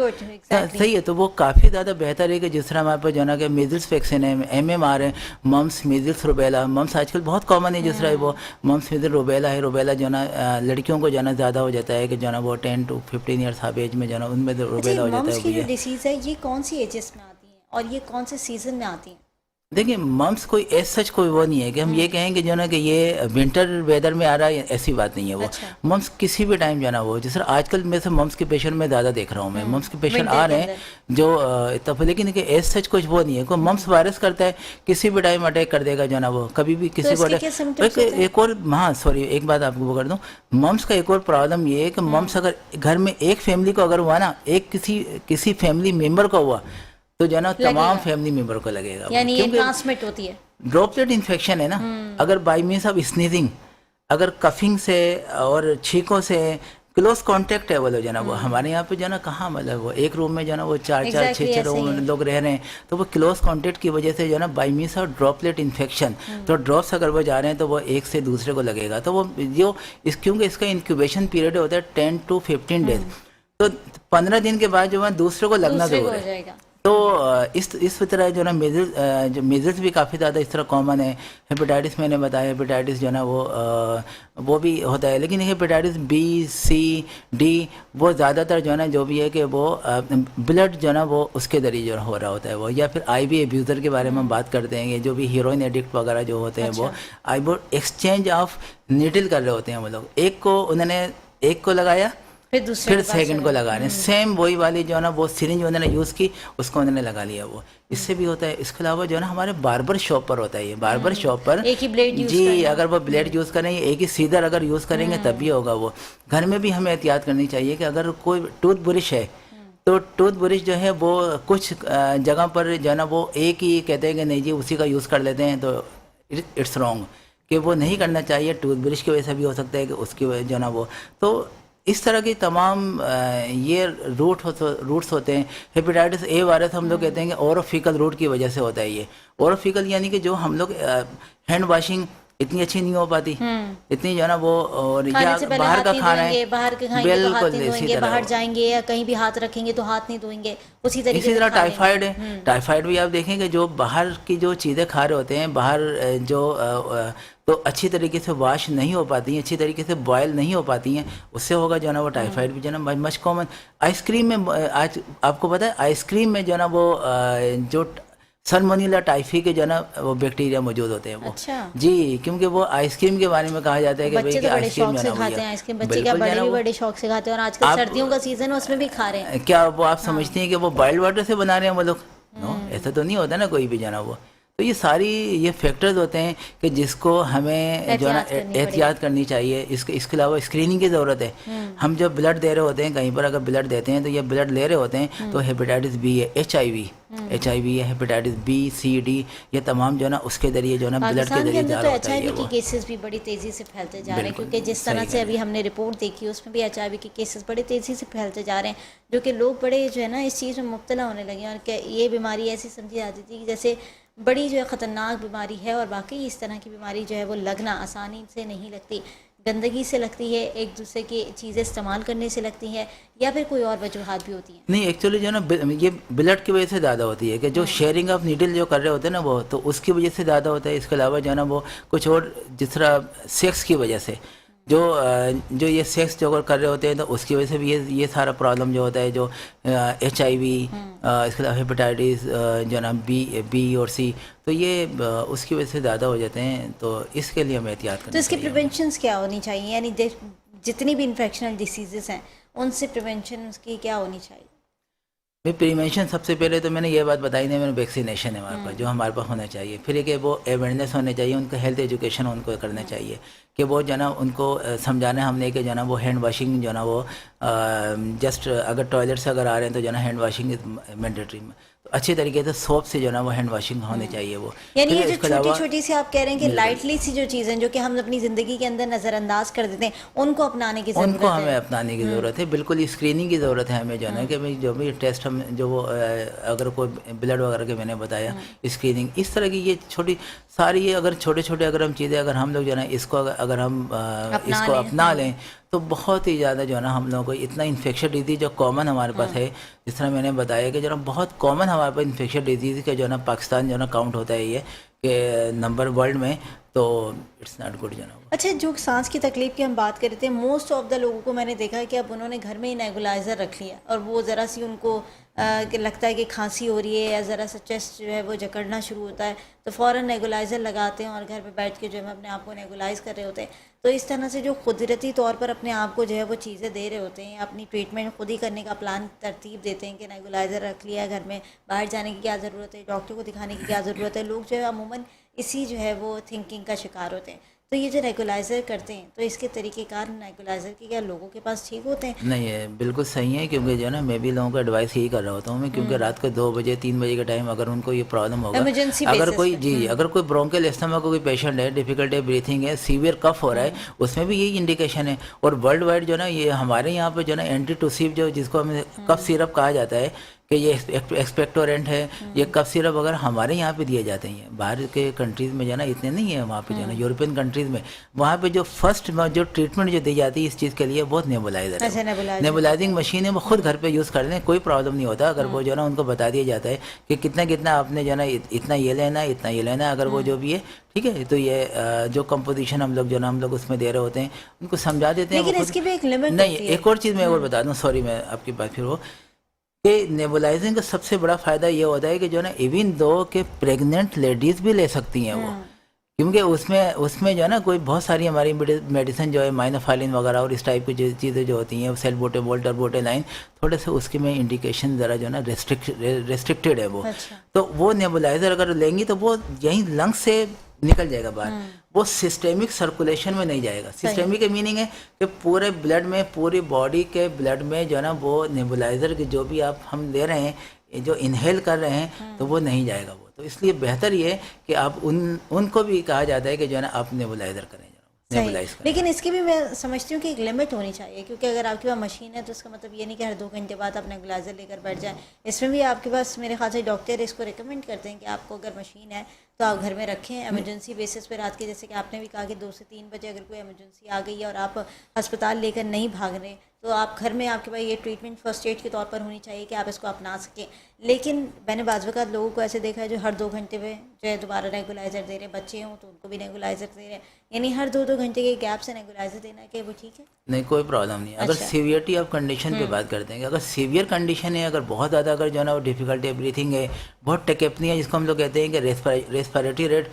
सही है। तो वो काफ़ी ज़्यादा बेहतर है कि जिस तरह हमारे पास जो है ना कि मीजल्स वैक्सीन है, MMR है, मम्स, मीजल्स, रुबेला, मम्स आजकल बहुत कॉमन है, जिस तरह वो मम्स, मीजल, रुबेला है, रुबेला जो ना लड़कियों को जो ना ज़्यादा हो जाता है कि जो ना वो 10 to 15 ईयर्स आप एज में जो ना उनमें रुबेला हो जाता है। की जो डिसीज है ये कौन सी एजेस में आती है और ये कौन से सीजन में आती है? देखिए मम्स कोई एज सच कोई वो नहीं है कि हम ये कहेंगे जो ना कि ये विंटर वेदर में आ रहा है, ऐसी बात नहीं है वो। अच्छा। मम्स किसी भी टाइम जाना वो, जिस तरह आजकल में से मम्स के पेशेंट में ज़्यादा देख रहा हूँ मैं, मम्स के पेशेंट आ रहे हैं जो तब, लेकिन एज सच कुछ वो नहीं है, कोई मम्स वायरस करता है किसी भी टाइम अटैक कर देगा जो ना वो, कभी भी किसी को एक और, हाँ सॉरी एक बात आपको वो कर दूँ, मम्स का एक और प्रॉब्लम ये है कि मम्स अगर घर में एक फैमिली को अगर हुआ ना, एक किसी फैमिली मेम्बर को हुआ तो जो ना तमाम फैमिली मेंबर को लगेगा, यानी ये ट्रांसमिट होती है, ड्रॉपलेट इन्फेक्शन है ना। अगर बाय मीन्स ऑफ स्नीजिंग, अगर कफिंग से और छींकों से क्लोज कांटेक्ट है वो लोग जो ना वो, हमारे यहाँ पे जो ना कहाँ मतलब वो एक रूम में जो ना वो 4-4-6 लोग रह रहे हैं, तो वो क्लोज कांटेक्ट की वजह से जो ना bye means of droplet infection, तो ड्रॉप्स अगर वो जा रहे हैं तो वो एक से दूसरे को लगेगा, तो वो जो क्योंकि इसका इंक्यूबेशन पीरियड होता है 10 to 15 डेज, तो 15 दिन के बाद जो है दूसरे को लगना जरूर है। तो इस तरह जो ना मेजल्स भी काफ़ी ज़्यादा इस तरह कॉमन है, हेपेटाइटिस मैंने बताया, हेपेटाइटिस जो ना वो भी होता है, लेकिन हेपेटाइटिस B, C, D वो ज़्यादातर जो है ना जो भी है कि वो ब्लड जो ना वो उसके जरिए जो हो रहा होता है वो, या फिर IV एब्यूज़र के बारे में हम बात करते हैं, जो भी हीरोइन एडिक्ट वगैरह जो होते हैं वो वो एक्सचेंज ऑफ नीडल कर रहे होते हैं वो लोग, एक को लगाया फिर सेकंड को लगा रहे हैं, सेम वही वाली जो है ना वो सिरिंज उन्होंने यूज़ की उसको उन्होंने लगा लिया वो, इससे भी होता है। इसके अलावा जो है ना हमारे बार्बर शॉप पर होता है, ये बार्बर शॉप पर एक ही ब्लेड यूज जी, अगर वो ब्लेड यूज़ करेंगे, एक ही सीजर अगर यूज़ करेंगे तभी होगा वो। घर में भी हमें एहतियात करनी चाहिए कि अगर कोई टूथ ब्रश है तो टूथ ब्रश जो है वो कुछ जगह पर जो है ना वो एक ही कहते हैं कि नहीं जी उसी का यूज़ कर लेते हैं, तो इट्स रॉन्ग, कि वो नहीं करना चाहिए, टूथ ब्रश की वजह से भी हो सकता है कि उसकी वजह जो है ना वो, तो इस तरह की तमाम ये रूट्स होते हैं। हेपेटाइटिस A वायरस हम लोग कहते हैं कि ओरोफिकल रूट की वजह से होता है ये, ओरोफिकल यानी कि जो हम लोग हैंड वॉशिंग इतनी अच्छी नहीं हो पाती, इतनी जो है ना वो, और या बाहर का खाना है, बाहर के खाएंगे तो हाथ नहीं धोएंगे, बाहर जाएंगे या कहीं भी हाथ रखेंगे तो हाथ नहीं धोएंगे, उसी तरह टाइफाइड है, टाइफाइड भी आप देखेंगे जो बाहर की जो चीज़ें खा रहे होते हैं, बाहर जो तो अच्छी तरीके से वॉश नहीं हो पाती हैं, अच्छी तरीके से बॉयल नहीं हो पाती हैं, उससे होगा जो है ना वो टाइफाइड भी जो है ना मच कॉमन। आइसक्रीम में आज आपको पता है आइसक्रीम में जो है ना वो जो सल्मोनेला टाइफी के जो है ना वो बैक्टीरिया मौजूद होते हैं वो। अच्छा। जी, क्योंकि वो आइसक्रीम के बारे में कहा जाता है कि बच्चे तो बड़े शौक से खाते हैं आइसक्रीम, बच्चे क्या बड़े भी बड़े शौक से खाते हैं, और आजकल सर्दियों का सीजन है उसमें भी खा रहे हैं। क्या वो आप समझते हैं कि वो बॉइल्ड वाटर से बना रहे हैं वो लोग? नो, ऐसा तो नहीं होता ना कोई भी जो है ना वो। तो ये फैक्टर्स होते हैं कि जिसको हमें जो है ना एहतियात करनी चाहिए। इसके अलावा स्क्रीनिंग की ज़रूरत है। हम जब ब्लड दे रहे होते हैं, कहीं पर अगर ब्लड देते हैं तो ये ब्लड ले रहे होते हैं तो हेपेटाइटिस B है, HIV है, हेपेटाइटिस B, C, D ये तमाम जो है ना उसके जरिए जो है ना ब्लड के जरिए जा रहा होता है। HIV के केसेस भी बड़ी तेज़ी से फैलते जा रहे हैं, क्योंकि जिस तरह से अभी हमने रिपोर्ट देखी उसमें भी HIV के केसेस बड़े तेज़ी से फैलते जा रहे हैं, जो कि लोग बड़े जो है ना इस चीज़ में मुब्तला होने लगे हैं, और ये बीमारी ऐसी समझी जाती थी कि जैसे बड़ी जो है ख़तरनाक बीमारी है, और बाकी इस तरह की बीमारी जो है वो लगना आसानी से नहीं लगती, गंदगी से लगती है, एक दूसरे की चीज़ें इस्तेमाल करने से लगती है, या फिर कोई और वजूहात भी होती हैं। नहीं, एक्चुअली जो है ना ये ब्लड की वजह से ज़्यादा होती है कि जो शेयरिंग ऑफ नीडल जो कर रहे होते हैं ना वो, तो उसकी वजह से ज़्यादा होता है। इसके अलावा जो है ना वो कुछ और जिस तरह सेक्स की वजह से जो ये सेक्स जो कर रहे होते हैं तो उसकी वजह से भी ये सारा प्रॉब्लम जो होता है, जो HIV इसके अलावा हेपेटाइटिस जो ना B और C, तो ये उसकी वजह से ज़्यादा हो जाते हैं। तो इसके लिए हमें एहतियात करनी चाहिए। तो इसके प्रिवेंशंस क्या होनी चाहिए, यानी जितनी भी इन्फेक्शनल डिसीजेस हैं उनसे प्रिवेंशन उसकी क्या होनी चाहिए? भाई प्रिवेंशन सबसे पहले तो मैंने ये बात बताई नहीं, मैंने वैक्सीनेशन है हमारे पास जो हमारे पास होना चाहिए। फिर एक वो अवेयरनेस होने चाहिए, उनका हेल्थ एजुकेशन उनको करना चाहिए कि वो जो ना उनको समझाना हमने कि जो ना वो हैंड वाशिंग जो ना वो जस्ट अगर टॉयलेट से अगर आ रहे हैं तो जो ना हैंड वाशिंग इज मैंडेटरी, तो अच्छे तरीके से सोप से जो ना वो हैंड वाशिंग होनी चाहिए वो। यानी फिर ये जो इसके छोटी अलावा छोटी सी आप कह रहे हैं कि लाइटली सी जो चीज़ें जो कि हम अपनी ज़िंदगी के अंदर नज़रअंदाज कर देते हैं, उनको अपनाने की ज़रूरत उनको है। हमें अपनाने की ज़रूरत है, बिल्कुल स्क्रीनिंग की ज़रूरत है हमें जो है कि भाई जो भी टेस्ट हम जो वो अगर कोई ब्लड वगैरह के मैंने बताया स्क्रीनिंग, इस तरह की ये छोटी सारी ये अगर छोटे छोटे अगर हम चीज़ें अगर हम लोग जो है ना इसको अगर हम इसको अपना लें तो बहुत ही ज़्यादा जो है ना हम लोगों को इतना इन्फेक्शन डिजीज़ जो कॉमन हमारे पास है, जिस तरह मैंने बताया कि जो ना बहुत कॉमन हमारे पास इन्फेक्शन डिजीज़ का जो है ना पाकिस्तान जो है ना काउंट होता है ये कि नंबर वर्ल्ड में, तो इट्स नॉट गुड जो है ना। अच्छा, जो सांस की तकलीफ की हम बात कर रहे थे, मोस्ट ऑफ द लोगों को मैंने देखा है कि अब उन्होंने घर में ही नेबुलाइज़र रख लिया और वो ज़रा सी उनको कि लगता है कि खांसी हो रही है या ज़रा सा चेस्ट जो है वो जकड़ना शुरू होता है तो फ़ौरन नेबुलाइज़र लगाते हैं और घर पे बैठ के जो है अपने आप को नेबुलाइज़ कर रहे होते हैं। तो इस तरह से जो कुदरती तौर पर अपने आप को जो है वो चीज़ें दे रहे होते हैं, अपनी ट्रीटमेंट खुद ही करने का प्लान तरतीब देते हैं कि नेबुलाइज़र रख लिया घर में, बाहर जाने की क्या ज़रूरत है, डॉक्टर को दिखाने की क्या ज़रूरत है। लोग जो है अमूमन इसी जो है वो थिंकिंग का शिकार होते हैं। तो ये जो नेबुलाइज़र करते हैं तो इसके तरीक़ेकार नेबुलाइज़र के क्या लोगों के पास ठीक होते हैं? नहीं है, बिल्कुल सही है, क्योंकि जो है ना मैं भी लोगों को एडवाइस यही कर रहा होता हूँ मैं, क्योंकि रात को 2 बजे 3 बजे के टाइम अगर उनको ये प्रॉब्लम होगा, इमरजेंसी अगर बेसिस कोई पे। अगर कोई ब्रोंकियल अस्थमा का कोई पेशेंट है, डिफिकल्टी ब्रीथिंग है, सीवियर कफ हो रहा है, उसमें भी यही इंडिकेशन है। और वर्ल्ड वाइड जो ना ये हमारे यहाँ पे जो ना एंटीटूसिव जो जिसको हमें कफ सिरप कहा जाता है कि ये एक्सपेक्टोरेंट है, ये कफ सिरप वगैरह हमारे यहाँ पे दिए जाते हैं। बाहर के कंट्रीज़ में जो ना इतने नहीं है, वहाँ पे जो ना यूरोपियन कंट्रीज़ में वहाँ पे जो फर्स्ट जो ट्रीटमेंट जो दी जाती है इस चीज़ के लिए बहुत नेबुलाइजर है। अच्छा, नेबुलाइजिंग मशीन है, वो खुद घर पे यूज़ कर लें, कोई प्रॉब्लम नहीं होता। अगर वो जो ना उनको बता दिया जाता है कि कितना कितना आपने जो ना इतना ये लेना है, इतना ये लेना है, अगर वो जो भी है ठीक है, तो ये जो कंपोजिशन हम लोग जो ना हम लोग उसमें दे रहे होते हैं उनको समझा देते हैं। लेकिन इसकी भी एक लिमिट नहीं, होती है। एक और चीज़ मैं और बता दूँ, सॉरी मैं आपकी बात फिर वो कि नेबुलाइजिंग का सबसे बड़ा फ़ायदा ये होता है कि जो ना इवन दो के प्रेग्नेंट लेडीज़ भी ले सकती हैं वो, क्योंकि उसमें जो है ना कोई बहुत सारी हमारी मेडिसिन जो है माइनोफाइलिन वगैरह और इस टाइप की जो चीज़ें जो होती हैं, सेल्बुटामोल टर्बोटेलाइन, थोड़े से उसके में इंडिकेशन ज़रा जो है ना रेस्ट्रिक्टेड है वो। अच्छा। तो वो नेबुलाइज़र अगर लेंगी तो वो यहीं लंग्स से निकल जाएगा बाहर, वो सिस्टेमिक सर्कुलेशन में नहीं जाएगा। सिस्टेमिक का मीनिंग है कि पूरे ब्लड में, पूरी बॉडी के ब्लड में जो है ना वो नेबुलाइज़र के जो भी आप हम ले रहे हैं, जो इनहेल कर रहे हैं, तो वो नहीं जाएगा वो। तो इसलिए बेहतर ये है कि आप उनको भी कहा जाता है कि जो है ना आप नेबुलाइज़र करें, नेबुलाइज करें। लेकिन इसकी भी मैं समझती हूँ कि एक लिमिट होनी चाहिए, क्योंकि अगर आपके पास मशीन है तो उसका मतलब ये नहीं कि हर 2 घंटे बाद आप नेबुलाइज़र लेकर बैठ जाएं। इसमें भी आपके पास मेरे ख्याल से डॉक्टर इसको रिकमेंड करते हैं कि आपको अगर मशीन है तो आप घर में रखें, एमरजेंसी बेसिस पे रात के, जैसे कि आपने भी कहा कि 2 से 3 बजे अगर कोई एमरजेंसी आ गई है और आप अस्पताल लेकर नहीं भाग रहे तो आप घर में आपके पास ये ट्रीटमेंट फर्स्ट एड के तौर पर होनी चाहिए कि आप इसको अपना सकें। लेकिन मैंने बाज़ वक़्त लोगों को ऐसे देखा है जो हर 2 घंटे में जो है दोबारा नेबुलाइज़र दे रहे हैं, बच्चे हों तो उनको भी नेबुलाइज़र दे रहे हैं, यानी हर 2-2 घंटे के गैप से नेबुलाइज़र देना है, कि वो ठीक है? नहीं, कोई प्रॉब्लम नहीं है। अगर सीवियरिटी ऑफ कंडीशन पे बात करते हैं कि अगर सीवियर कंडीशन है, अगर बहुत ज़्यादा अगर जो है ना वो डिफिकल्टी ब्रीथिंग है, बहुत टेकेपनी है जिसको हम लोग कहते हैं कि रेस्पिरेटरी रेट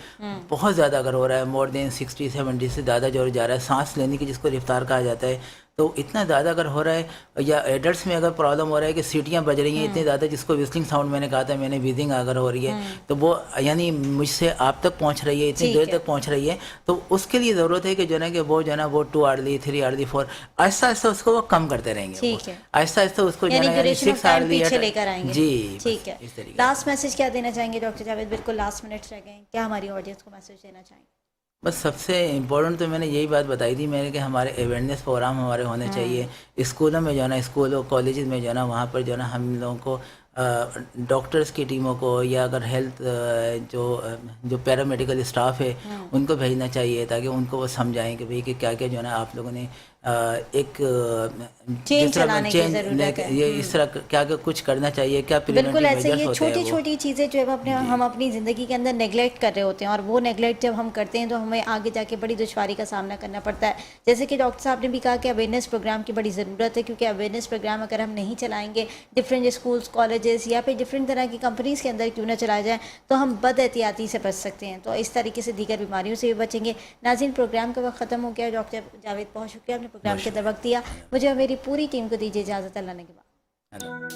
बहुत ज़्यादा अगर हो रहा है, मोर देन 60-70 से ज़्यादा जो जा रहा है, सांस लेने की जिसको रफ्तार कहा जाता है, तो इतना ज़्यादा अगर हो रहा है, या एडल्ट्स में अगर प्रॉब्लम हो रहा है कि सीटियाँ बज रही हैं इतनी ज़्यादा, जिसको विस्लिंग साउंड मैंने कहा था, मैंने वीजिंग अगर हो रही है तो वो यानी मुझसे आप तक पहुंच रही है, इतनी देर तक पहुंच रही है, तो उसके लिए ज़रूरत है कि जो है कि वो जो है ना वो 2 आवर्ली 3 आवर्ली 4 आहिस्ता आहिस्ता उसको वो कम करते रहेंगे, आहिस्ता आहिस्ता उसको जो है 6 आवर्ली लेकर आएंगे। जी, ठीक है। लास्ट मैसेज क्या देना चाहेंगे डॉक्टर जावेद? बिल्कुल लास्ट मिनट रह गए, क्या हमारी ऑडियंस को मैसेज देना चाहेंगे? बस सबसे इम्पोर्टेंट तो मैंने यही बात बताई थी मैंने कि हमारे अवेयरनेस प्रोग्राम हमारे होने चाहिए स्कूलों में, जो है ना स्कूलों कॉलेजेस में जो है ना वहाँ पर जो है ना हम लोगों को डॉक्टर्स की टीमों को, या अगर हेल्थ जो पैरामेडिकल स्टाफ है उनको भेजना चाहिए, ताकि उनको वो समझाएं कि भाई कि क्या क्या जो है ना आप लोगों ने एक चेंज चलाने की ज़रूरत है, ये इस तरह क्या क्या कुछ करना चाहिए, क्या बिल्कुल ऐसे ये छोटी छोटी चीज़ें जो है हम अपनी ज़िंदगी के अंदर नेगलेक्ट कर रहे होते हैं, और वो नेगलेक्ट जब हम करते हैं तो हमें आगे जाके बड़ी दुश्वारी का सामना करना पड़ता है। जैसे कि डॉक्टर साहब ने भी कहा कि अवेयरनेस प्रोग्राम की बड़ी ज़रूरत है, क्योंकि अवेयरनेस प्रोग्राम अगर हम नहीं चलाएंगे, डिफरेंट स्कूल्स, कॉलेजेस या फिर डिफरेंट तरह की कंपनीज़ के अंदर क्यों ना चलाया जाए, तो हम बदएहतियाती से बच सकते हैं, तो इस तरीके से दीगर बीमारियों से भी बचेंगे। नाज़रीन, प्रोग्राम का वक्त ख़त्म हो गया। डॉक्टर जावेद बहुत शुक्रिया, आपने प्रोग्राम के अंदर वक्त दिया। मुझे और मेरी पूरी टीम को दीजिए इजाज़त। अल्लाह ने के बाद।